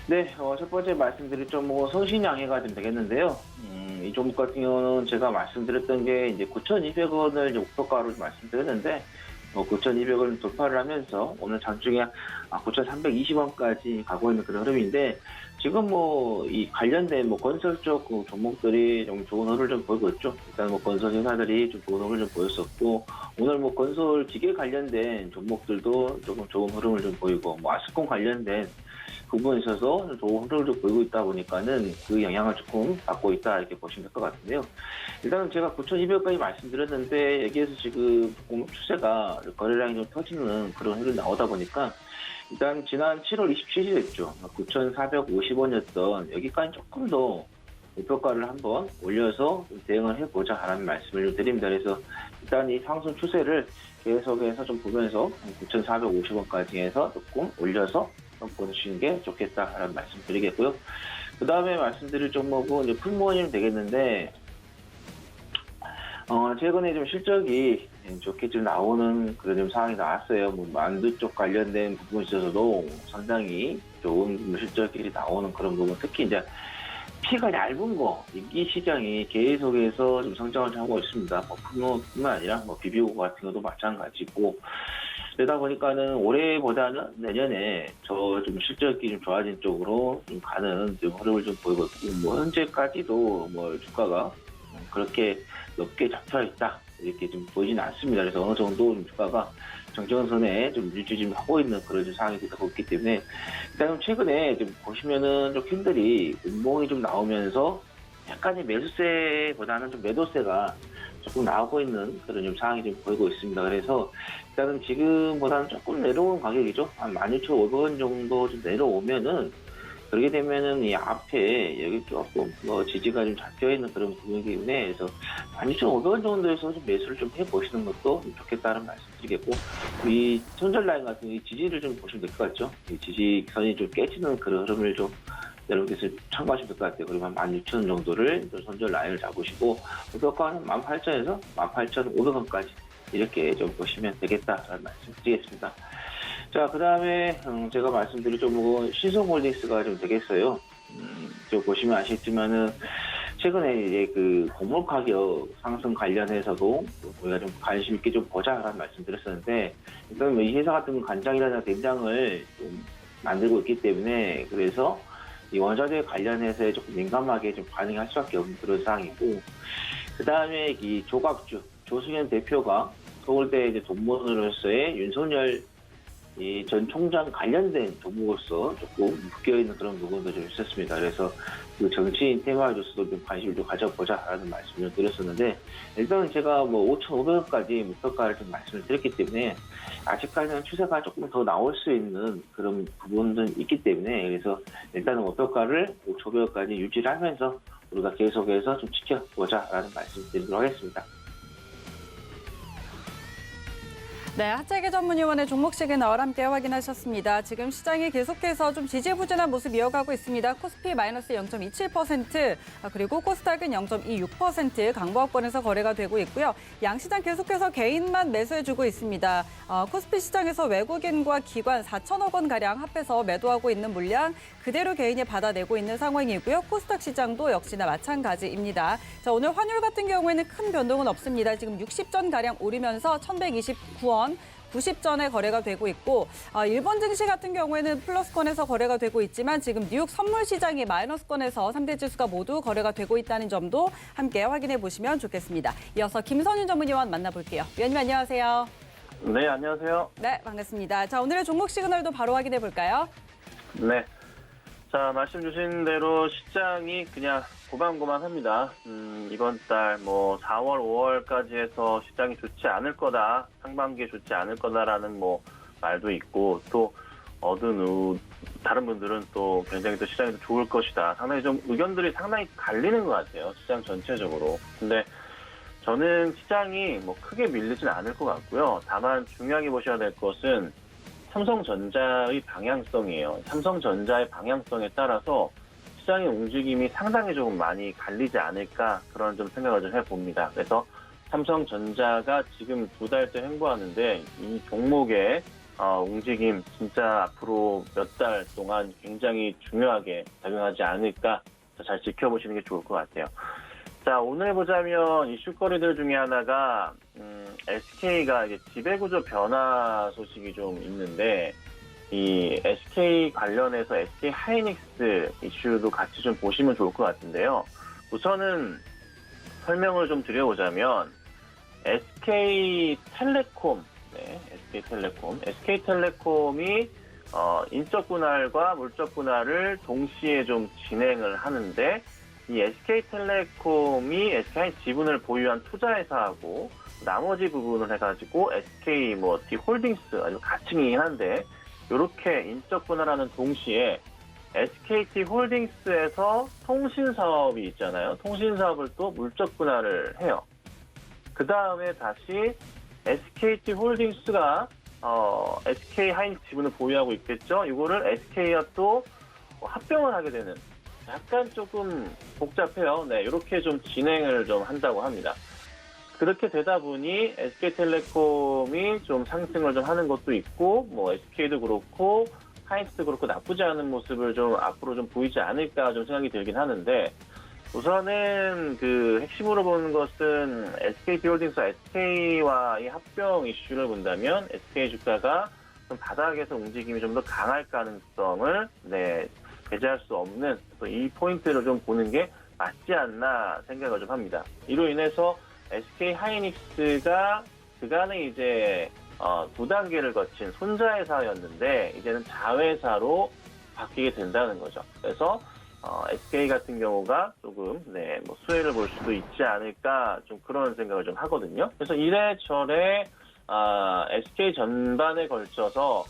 네, 첫 번째 말씀드릴 종목은 성신양해가 좀 되겠는데요. 이 종목 같은 경우는 제가 말씀드렸던 게 이제 9,200원을 이제 목표가로 말씀드렸는데, 9,200원을 돌파를 하면서 오늘 장중에 9,320원까지 가고 있는 그런 흐름인데, 지금 이 관련된 건설 쪽 종목들이 좀 좋은 흐름을 좀 보이고 있죠. 일단 건설 회사들이 좀 좋은 흐름을 좀 보였었고, 오늘 건설 기계 관련된 종목들도 조금 좋은 흐름을 좀 보이고, 아스콘 관련된 부분에 있어서 좋은 흐름을 좀 보이고 있다 보니까는 그 영향을 조금 받고 있다 이렇게 보시면 될 것 같은데요. 일단은 제가 9,200원까지 말씀드렸는데 여기에서 지금 공급 추세가 거래량이 좀 터지는 그런 흐름이 나오다 보니까 일단 지난 7월 27일 했죠. 9,450원이었던 여기까지 조금 더 목표가를 한번 올려서 대응을 해보자 라는 말씀을 좀 드립니다. 그래서 일단 이 상승 추세를 계속해서 좀 보면서 9,450원까지 해서 조금 올려서 보시는 게 좋겠다라는 말씀 드리겠고요. 그 다음에 말씀드릴 종목은 이제 풀모닝 되겠는데, 최근에 좀 실적이 좋게 좀 나오는 그런 좀 상황이 나왔어요. 뭐 만두 쪽 관련된 부분에 있어서도 상당히 좋은 실적이 나오는 그런 부분, 특히 이제 피가 얇은 거, 이 시장이 계속해서 좀 성장을 하고 있습니다. 뭐 푸노뿐만 아니라 뭐 비비고 같은 것도 마찬가지고, 그러다 보니까는 올해보다는 내년에 저 좀 실적이 좀 좋아진 쪽으로 좀 가는 좀 흐름을 좀 보이고 있고, 뭐 현재까지도 뭐 주가가 그렇게 높게 잡혀 있다 이렇게 좀 보이지는 않습니다. 그래서 어느 정도 좀 주가가 정정선에 좀 유지 좀 하고 있는 그런 좀 상황이 되고 있기 때문에, 일단 최근에 좀 보시면은 좀 캔들이 운봉이 좀 나오면서 약간의 매수세보다는 좀 매도세가 조금 나오고 있는 그런 좀 상황이 좀 보이고 있습니다. 그래서 일단은 지금보다는 조금 내려온 가격이죠. 한 16,500원 정도 좀 내려오면은, 그렇게 되면은 이 앞에 여기 조금 뭐 지지가 좀 잡혀 있는 그런 부분이기 때문에, 그래서 16,500원 정도에서 좀 매수를 좀 해보시는 것도 좋겠다는 말씀드리겠고, 이 손절 라인 같은 이 지지를 좀 보시면 될 것 같죠. 이 지지선이 좀 깨지는 그런 흐름을 좀 여러분께서 참고하시면 될 것 같아요. 그리고 한 16,000원 정도를 손절 라인을 잡으시고, 목표가는 18,000원에서 18,500원까지 이렇게 좀 보시면 되겠다라는 말씀 드리겠습니다. 자, 그 다음에 제가 말씀드릴 종목은 신성홀딩스가 좀 되겠어요. 좀 보시면 아시겠지만은 최근에 이제 그 곡물 가격 상승 관련해서도 우리가 좀 관심 있게 좀 보자라는 말씀드렸었는데, 일단 이 회사 같은 간장이라든가 된장을 좀 만들고 있기 때문에, 그래서 이 원자재 관련해서 조금 민감하게 좀 반응할 수밖에 없는 그런 상황이고, 그 다음에 이 조각주 조승현 대표가 서울대 이제 동문으로서의 윤석열 이 전 총장 관련된 종목으로서 조금 묶여있는 그런 부분도 좀 있었습니다. 그래서 그 정치인 테마주로서도 좀 관심을 좀 가져보자라는 말씀을 드렸었는데, 일단은 제가 뭐 5,500원까지 목표가를 좀 말씀을 드렸기 때문에 아직까지는 추세가 조금 더 나올 수 있는 그런 부분도 있기 때문에, 그래서 일단은 목표가를 5,500원까지 유지를 하면서 우리가 계속해서 좀 지켜보자라는 말씀 드리도록 하겠습니다. 네, 하재기 전문위원의 종목 시그널 함께 확인하셨습니다. 지금 시장이 계속해서 좀 지지부진한 모습 이어가고 있습니다. 코스피 마이너스 0.27%, 그리고 코스닥은 0.26% 강보합권에서 거래가 되고 있고요. 양시장 계속해서 개인만 매수해주고 있습니다. 코스피 시장에서 외국인과 기관 4천억 원 가량 합해서 매도하고 있는 물량 그대로 개인이 받아내고 있는 상황이고요. 코스닥 시장도 역시나 마찬가지입니다. 자, 오늘 환율 같은 경우에는 큰 변동은 없습니다. 지금 60전 가량 오르면서 1,129원. 90전에 거래가 되고 있고, 일본 증시 같은 경우에는 플러스권에서 거래가 되고 있지만 지금 뉴욕 선물 시장이 마이너스권에서 3대 지수가 모두 거래가 되고 있다는 점도 함께 확인해 보시면 좋겠습니다. 이어서 김선윤 전문위원 만나볼게요. 위원님 안녕하세요. 네, 안녕하세요. 네, 반갑습니다. 자, 오늘의 종목 시그널도 바로 확인해 볼까요? 네. 자, 말씀 주신 대로 시장이 그냥 고만고만합니다. 이번 달 뭐 4월, 5월까지 해서 시장이 좋지 않을 거다, 상반기에 좋지 않을 거다라는 뭐 말도 있고, 또 다른 분들은 또 굉장히 또 시장이 더 좋을 것이다. 상당히 좀 의견들이 상당히 갈리는 것 같아요, 시장 전체적으로. 근데 저는 시장이 뭐 크게 밀리진 않을 것 같고요. 다만 중요하게 보셔야 될 것은 삼성전자의 방향성이에요. 삼성전자의 방향성에 따라서 시장의 움직임이 상당히 조금 많이 갈리지 않을까, 그런 좀 생각을 좀 해봅니다. 그래서 삼성전자가 지금 2달째 횡보하는데 이 종목의 움직임 진짜 앞으로 몇 달 동안 굉장히 중요하게 작용하지 않을까, 잘 지켜보시는 게 좋을 것 같아요. 자, 오늘 보자면 이슈거리들 중에 하나가 SK가 이제 지배구조 변화 소식이 좀 있는데, 이 SK 관련해서 SK 하이닉스 이슈도 같이 좀 보시면 좋을 것 같은데요. 우선은 설명을 좀 드려보자면 SK텔레콤, SK텔레콤이 인적 분할과 물적 분할을 동시에 좀 진행을 하는데, 이 SK텔레콤이 SK 지분을 보유한 투자회사하고 나머지 부분을 해가지고 SK T홀딩스 아니면 가칭이긴 한데, 이렇게 인적 분할하는 동시에 SKT 홀딩스에서 통신 사업이 있잖아요. 통신 사업을 또 물적 분할을 해요. 그 다음에 다시 SKT 홀딩스가 SK 하이닉스 지분을 보유하고 있겠죠. 이거를 SK와 또 합병을 하게 되는, 약간 조금 복잡해요. 네, 이렇게 좀 진행을 좀 한다고 합니다. 그렇게 되다 보니 SK텔레콤이 좀 상승을 좀 하는 것도 있고, 뭐 SK도 그렇고 하이닉스도 그렇고 나쁘지 않은 모습을 좀 앞으로 좀 보이지 않을까 좀 생각이 들긴 하는데, 우선은 그 핵심으로 보는 것은 SK트홀딩스 SK와의 합병 이슈를 본다면 SK 주가가 좀 바닥에서 움직임이 좀 더 강할 가능성을 배제할 수 없는 또 이 포인트를 좀 보는 게 맞지 않나 생각을 좀 합니다. 이로 인해서 SK 하이닉스가 그간에 이제 두 단계를 거친 손자회사였는데 이제는 자회사로 바뀌게 된다는 거죠. 그래서 SK 같은 경우가 조금 뭐 수혜를 볼 수도 있지 않을까 좀 그런 생각을 좀 하거든요. 그래서 이래저래 SK 전반에 걸쳐서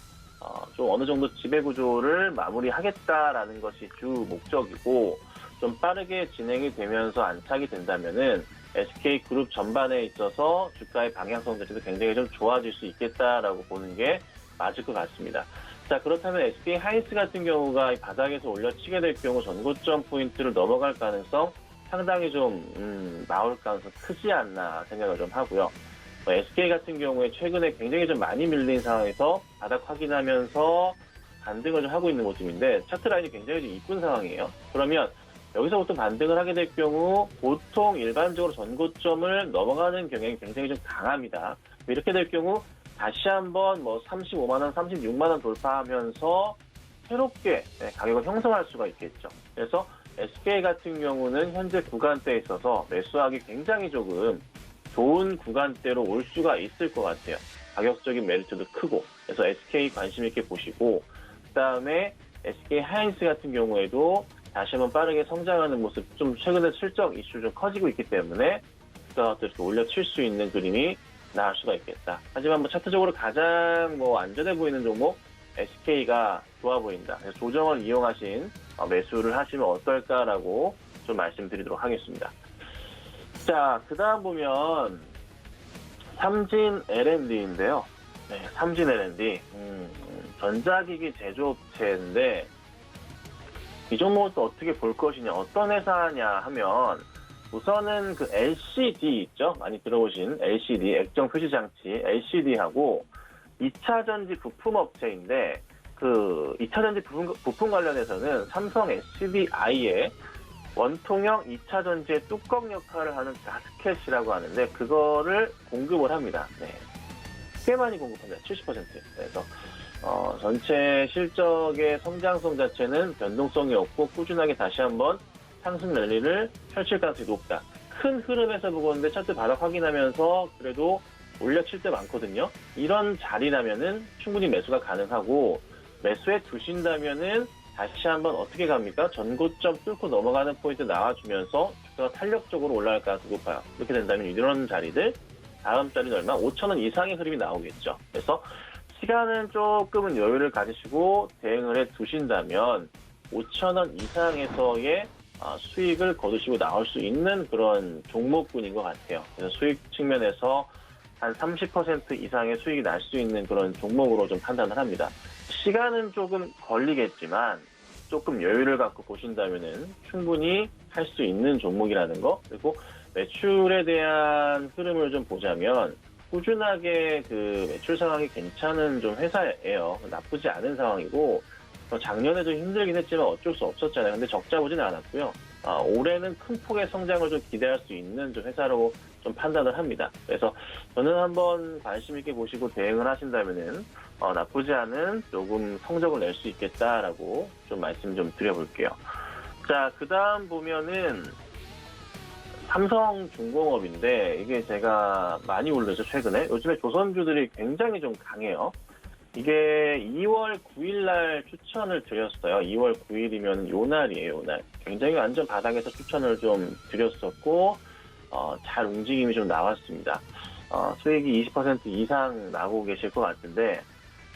좀 어느 정도 지배구조를 마무리하겠다라는 것이 주 목적이고, 좀 빠르게 진행이 되면서 안착이 된다면은 SK 그룹 전반에 있어서 주가의 방향성 자체도 굉장히 좀 좋아질 수 있겠다라고 보는 게 맞을 것 같습니다. 자, 그렇다면 SK 하이닉스 같은 경우가 이 바닥에서 올려치게 될 경우 전고점 포인트를 넘어갈 가능성 상당히 좀 나올 가능성 크지 않나 생각을 좀 하고요. SK 같은 경우에 최근에 굉장히 좀 많이 밀린 상황에서 바닥 확인하면서 반등을 좀 하고 있는 모습인데 차트 라인이 굉장히 좀 이쁜 상황이에요. 그러면 여기서부터 반등을 하게 될 경우 보통 일반적으로 전고점을 넘어가는 경향이 굉장히 좀 강합니다. 이렇게 될 경우 다시 한번 뭐 35만 원, 36만 원 돌파하면서 새롭게 가격을 형성할 수가 있겠죠. 그래서 SK 같은 경우는 현재 구간대에 있어서 매수하기 굉장히 조금 좋은 구간대로 올 수가 있을 것 같아요. 가격적인 메리트도 크고. 그래서 SK 관심 있게 보시고, 그 다음에 SK 하이닉스 같은 경우에도 다시 한번 빠르게 성장하는 모습, 좀 최근에 실적 이슈 좀 커지고 있기 때문에 주가가 또 이렇게 올려칠 수 있는 그림이 나올 수가 있겠다. 하지만 뭐 차트적으로 가장 뭐 안전해 보이는 종목 SK가 좋아 보인다. 그래서 조정을 이용하신 매수를 하시면 어떨까라고 좀 말씀드리도록 하겠습니다. 자, 그 다음 보면 삼진 L&D인데요. 네, 삼진 L&D 전자기기 제조업체인데 이 종목을 또 어떻게 볼 것이냐, 어떤 회사냐 하면 우선은 그 LCD 있죠? 많이 들어보신 LCD, 액정 표시 장치 LCD하고 2차 전지 부품 업체인데 그 2차 전지 부품 관련해서는 삼성 SDI의 원통형 2차 전지의 뚜껑 역할을 하는 가스켓이라고 하는데 그거를 공급을 합니다. 네. 꽤 많이 공급합니다. 70%. 그래서 전체 실적의 성장성 자체는 변동성이 없고 꾸준하게 다시 한번 상승 랠리를 펼칠 가능성이 높다. 큰 흐름에서 보고는데 차트 바닥 확인하면서 그래도 올려칠 때 많거든요. 이런 자리라면은 충분히 매수가 가능하고 매수해 두신다면은 다시 한번 어떻게 갑니까? 전고점 뚫고 넘어가는 포인트 나와주면서 주가가 탄력적으로 올라갈 가능성이 높아요. 이렇게 된다면 이런 자리들 다음 자리는 얼마? 5,000원 이상의 흐름이 나오겠죠. 그래서 시간은 조금은 여유를 가지시고 대응을 해 두신다면 5,000원 이상에서의 수익을 거두시고 나올 수 있는 그런 종목군인 것 같아요. 그래서 수익 측면에서 한 30% 이상의 수익이 날 수 있는 그런 종목으로 좀 판단을 합니다. 시간은 조금 걸리겠지만 조금 여유를 갖고 보신다면은 충분히 할 수 있는 종목이라는 거. 그리고 매출에 대한 흐름을 좀 보자면 꾸준하게 그 매출 상황이 괜찮은 좀 회사예요. 나쁘지 않은 상황이고 작년에 좀 힘들긴 했지만 어쩔 수 없었잖아요. 근데 적자 보지는 않았고요. 올해는 큰 폭의 성장을 좀 기대할 수 있는 좀 회사로 좀 판단을 합니다. 그래서 저는 한번 관심 있게 보시고 대응을 하신다면은 나쁘지 않은 조금 성적을 낼 수 있겠다라고 좀 말씀 좀 드려볼게요. 자, 그 다음 보면은 삼성중공업인데 이게 제가 많이 올르죠 최근에. 요즘에 조선주들이 굉장히 좀 강해요. 이게 2월 9일 날 추천을 드렸어요. 2월 9일이면 요 날이에요, 요 날. 굉장히 완전 바닥에서 추천을 좀 드렸었고, 잘 움직임이 좀 나왔습니다. 수익이 20% 이상 나오고 계실 것 같은데,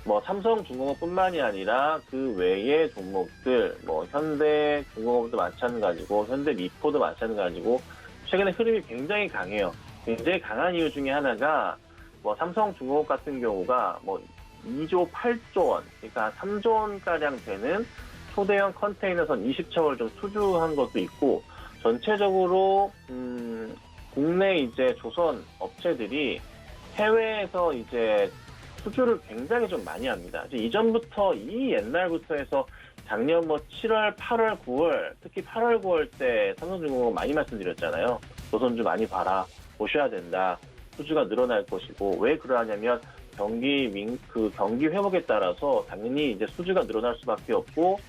뭐, 삼성중공업뿐만이 아니라 그 외의 종목들, 뭐, 현대중공업도 마찬가지고, 현대미포도 마찬가지고, 최근에 흐름이 굉장히 강해요. 굉장히 강한 이유 중에 하나가, 뭐, 삼성중공업 같은 경우가, 뭐, 2조 8조 원, 그러니까 3조 원가량 되는 초대형 컨테이너선 20척을 좀 수주한 것도 있고, 전체적으로, 국내 이제 조선 업체들이 해외에서 이제 수주를 굉장히 좀 많이 합니다. 이제 이전부터 이 옛날부터 해서 작년 뭐 7월, 8월, 9월, 특히 8월, 9월 때 삼성중공업 많이 말씀드렸잖아요. 조선주 많이 봐라, 보셔야 된다. 수주가 늘어날 것이고 왜 그러하냐면 경기 회복에 따라서 당연히 이제 수주가 늘어날 수밖에 없고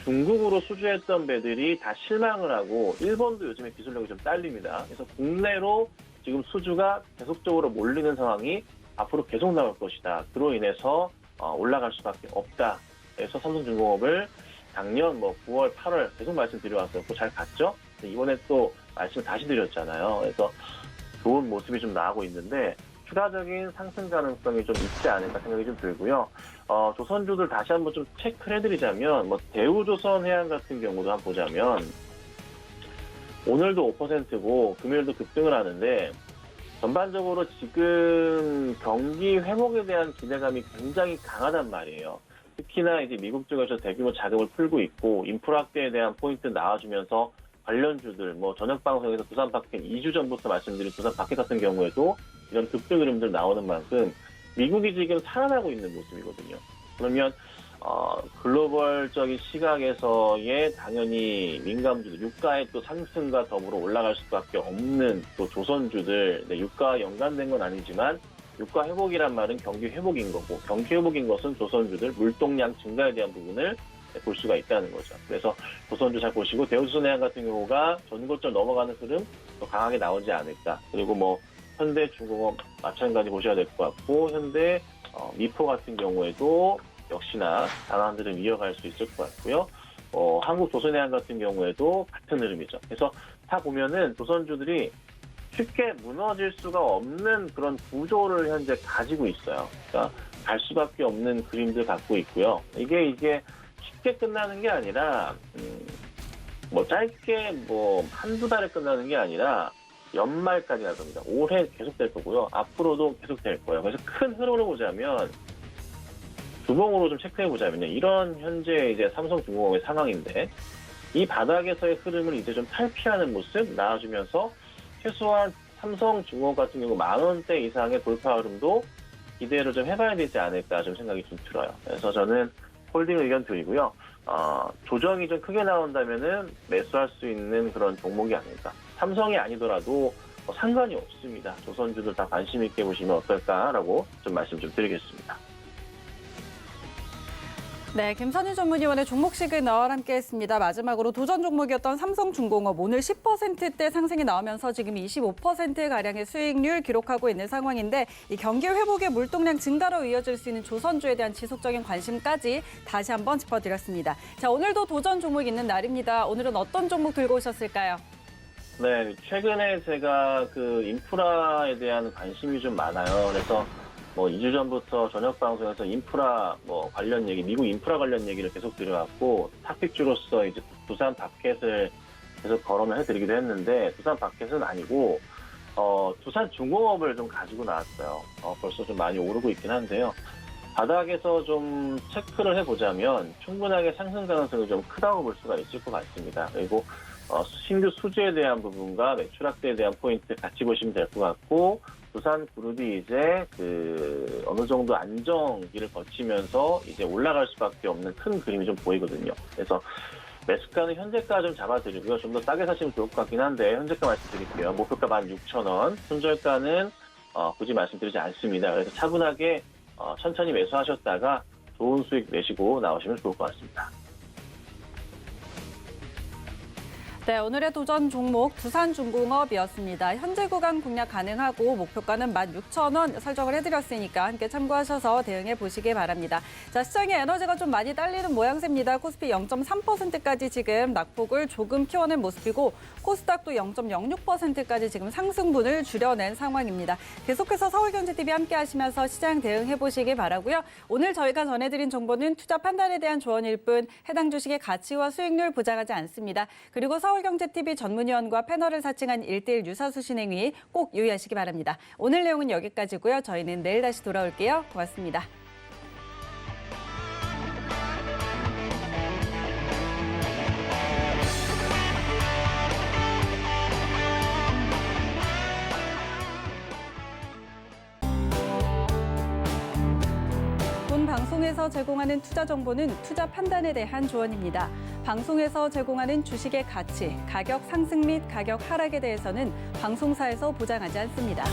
중국으로 수주했던 배들이 다 실망을 하고 일본도 요즘에 기술력이 좀 딸립니다. 그래서 국내로 지금 수주가 계속적으로 몰리는 상황이 앞으로 계속 나올 것이다. 그로 인해서 올라갈 수밖에 없다. 그래서 삼성중공업을 작년 뭐 9월, 8월 계속 말씀드려왔었고 잘 갔죠. 이번에 또 말씀 다시 드렸잖아요. 그래서 좋은 모습이 좀 나오고 있는데 추가적인 상승 가능성이 좀 있지 않을까 생각이 좀 들고요. 조선주들 다시 한번 좀 체크를 해드리자면 뭐 대우조선해양 같은 경우도 한번 보자면 오늘도 5%고 금요일도 급등을 하는데 전반적으로 지금 경기 회복에 대한 기대감이 굉장히 강하단 말이에요. 특히나 이제 미국 쪽에서 대규모 자금을 풀고 있고 인프라 확대에 대한 포인트 나와주면서 관련주들 뭐 저녁 방송에서 두산파켓 2주 전부터 말씀드린 두산파켓 같은 경우에도 이런 급등 흐름들 나오는 만큼 미국이 지금 살아나고 있는 모습이거든요. 그러면 글로벌적인 시각에서의 당연히 민감주들, 유가의 또 상승과 더불어 올라갈 수밖에 없는 또 조선주들, 유가와 연관된 건 아니지만 유가 회복이란 말은 경기 회복인 거고 경기 회복인 것은 조선주들 물동량 증가에 대한 부분을 볼 수가 있다는 거죠. 그래서 조선주 잘 보시고 대우조선해양 같은 경우가 전고점 넘어가는 흐름 또 강하게 나오지 않을까. 그리고 뭐 현대중공업 마찬가지 보셔야 될 것 같고 현대 미포 같은 경우에도 역시나 강한 흐름 이어갈 수 있을 것 같고요. 한국조선해양 같은 경우에도 같은 흐름이죠. 그래서 다 보면은 조선주들이 쉽게 무너질 수가 없는 그런 구조를 현재 가지고 있어요. 그러니까 갈 수밖에 없는 그림들 갖고 있고요. 이게 쉽게 끝나는 게 아니라 뭐 짧게 뭐 한두 달에 끝나는 게 아니라 연말까지 갈 겁니다. 올해 계속될 거고요. 앞으로도 계속될 거예요. 그래서 큰 흐름으로 보자면 주봉으로 좀 체크해 보자면요. 이런 현재 이제 삼성중공업의 상황인데 이 바닥에서의 흐름을 이제 좀 탈피하는 모습 나와주면서 최소한 삼성중공업 같은 경우 10,000원대 이상의 돌파 흐름도 기대를 좀 해봐야 되지 않을까 좀 생각이 좀 들어요. 그래서 저는 홀딩 의견 드리고요. 조정이 좀 크게 나온다면은 매수할 수 있는 그런 종목이 아닐까. 삼성이 아니더라도 상관이 없습니다. 조선주들 다 관심 있게 보시면 어떨까라고 좀 말씀 좀 드리겠습니다. 네, 김선희 전문위원의 종목 시그널 함께했습니다. 마지막으로 도전 종목이었던 삼성중공업 오늘 10%대 상승이 나오면서 지금 25%가량의 수익률 기록하고 있는 상황인데 이 경기 회복의 물동량 증가로 이어질 수 있는 조선주에 대한 지속적인 관심까지 다시 한번 짚어드렸습니다. 자, 오늘도 도전 종목 있는 날입니다. 오늘은 어떤 종목 들고 오셨을까요? 네, 최근에 제가 그 인프라에 대한 관심이 좀 많아요. 그래서 뭐 2주 전부터 저녁 방송에서 인프라 뭐 관련 얘기, 미국 인프라 관련 얘기를 계속 드려왔고 탑픽주로서 이제 두산 바켓을 계속 거론을 해드리기도 했는데 두산 바켓은 아니고 두산 중공업을 좀 가지고 나왔어요. 벌써 좀 많이 오르고 있긴 한데요. 바닥에서 좀 체크를 해보자면 충분하게 상승 가능성이 좀 크다고 볼 수가 있을 것 같습니다. 그리고 신규 수주에 대한 부분과 매출 확대에 대한 포인트 같이 보시면 될 것 같고 두산 그룹이 이제 어느 정도 안정기를 거치면서 이제 올라갈 수밖에 없는 큰 그림이 좀 보이거든요. 그래서 매수가는 현재가 좀 잡아드리고요. 좀 더 싸게 사시면 좋을 것 같긴 한데 현재가 말씀드릴게요. 목표가 16,000원, 손절가는 굳이 말씀드리지 않습니다. 그래서 차분하게 천천히 매수하셨다가 좋은 수익 내시고 나오시면 좋을 것 같습니다. 네, 오늘의 도전 종목 두산중공업이었습니다. 현재 구간 공략 가능하고 목표가는 16,000원 설정을 해드렸으니까 함께 참고하셔서 대응해 보시기 바랍니다. 자, 시장의 에너지가 좀 많이 딸리는 모양새입니다. 코스피 0.3%까지 지금 낙폭을 조금 키워낸 모습이고 코스닥도 0.06%까지 지금 상승분을 줄여낸 상황입니다. 계속해서 서울경제TV 함께 하시면서 시장 대응해 보시기 바라고요. 오늘 저희가 전해드린 정보는 투자 판단에 대한 조언일 뿐 해당 주식의 가치와 수익률 보장하지 않습니다. 그리고 서울경제TV 전문위원과 패널을 사칭한 1:1 유사수 진행위 꼭 유의하시기 바랍니다. 오늘 내용은 여기까지고요. 저희는 내일 다시 돌아올게요. 고맙습니다. 방송에서 제공하는 투자 정보는 투자 판단에 대한 조언입니다. 방송에서 제공하는 주식의 가치, 가격 상승 및 가격 하락에 대해서는 방송사에서 보장하지 않습니다.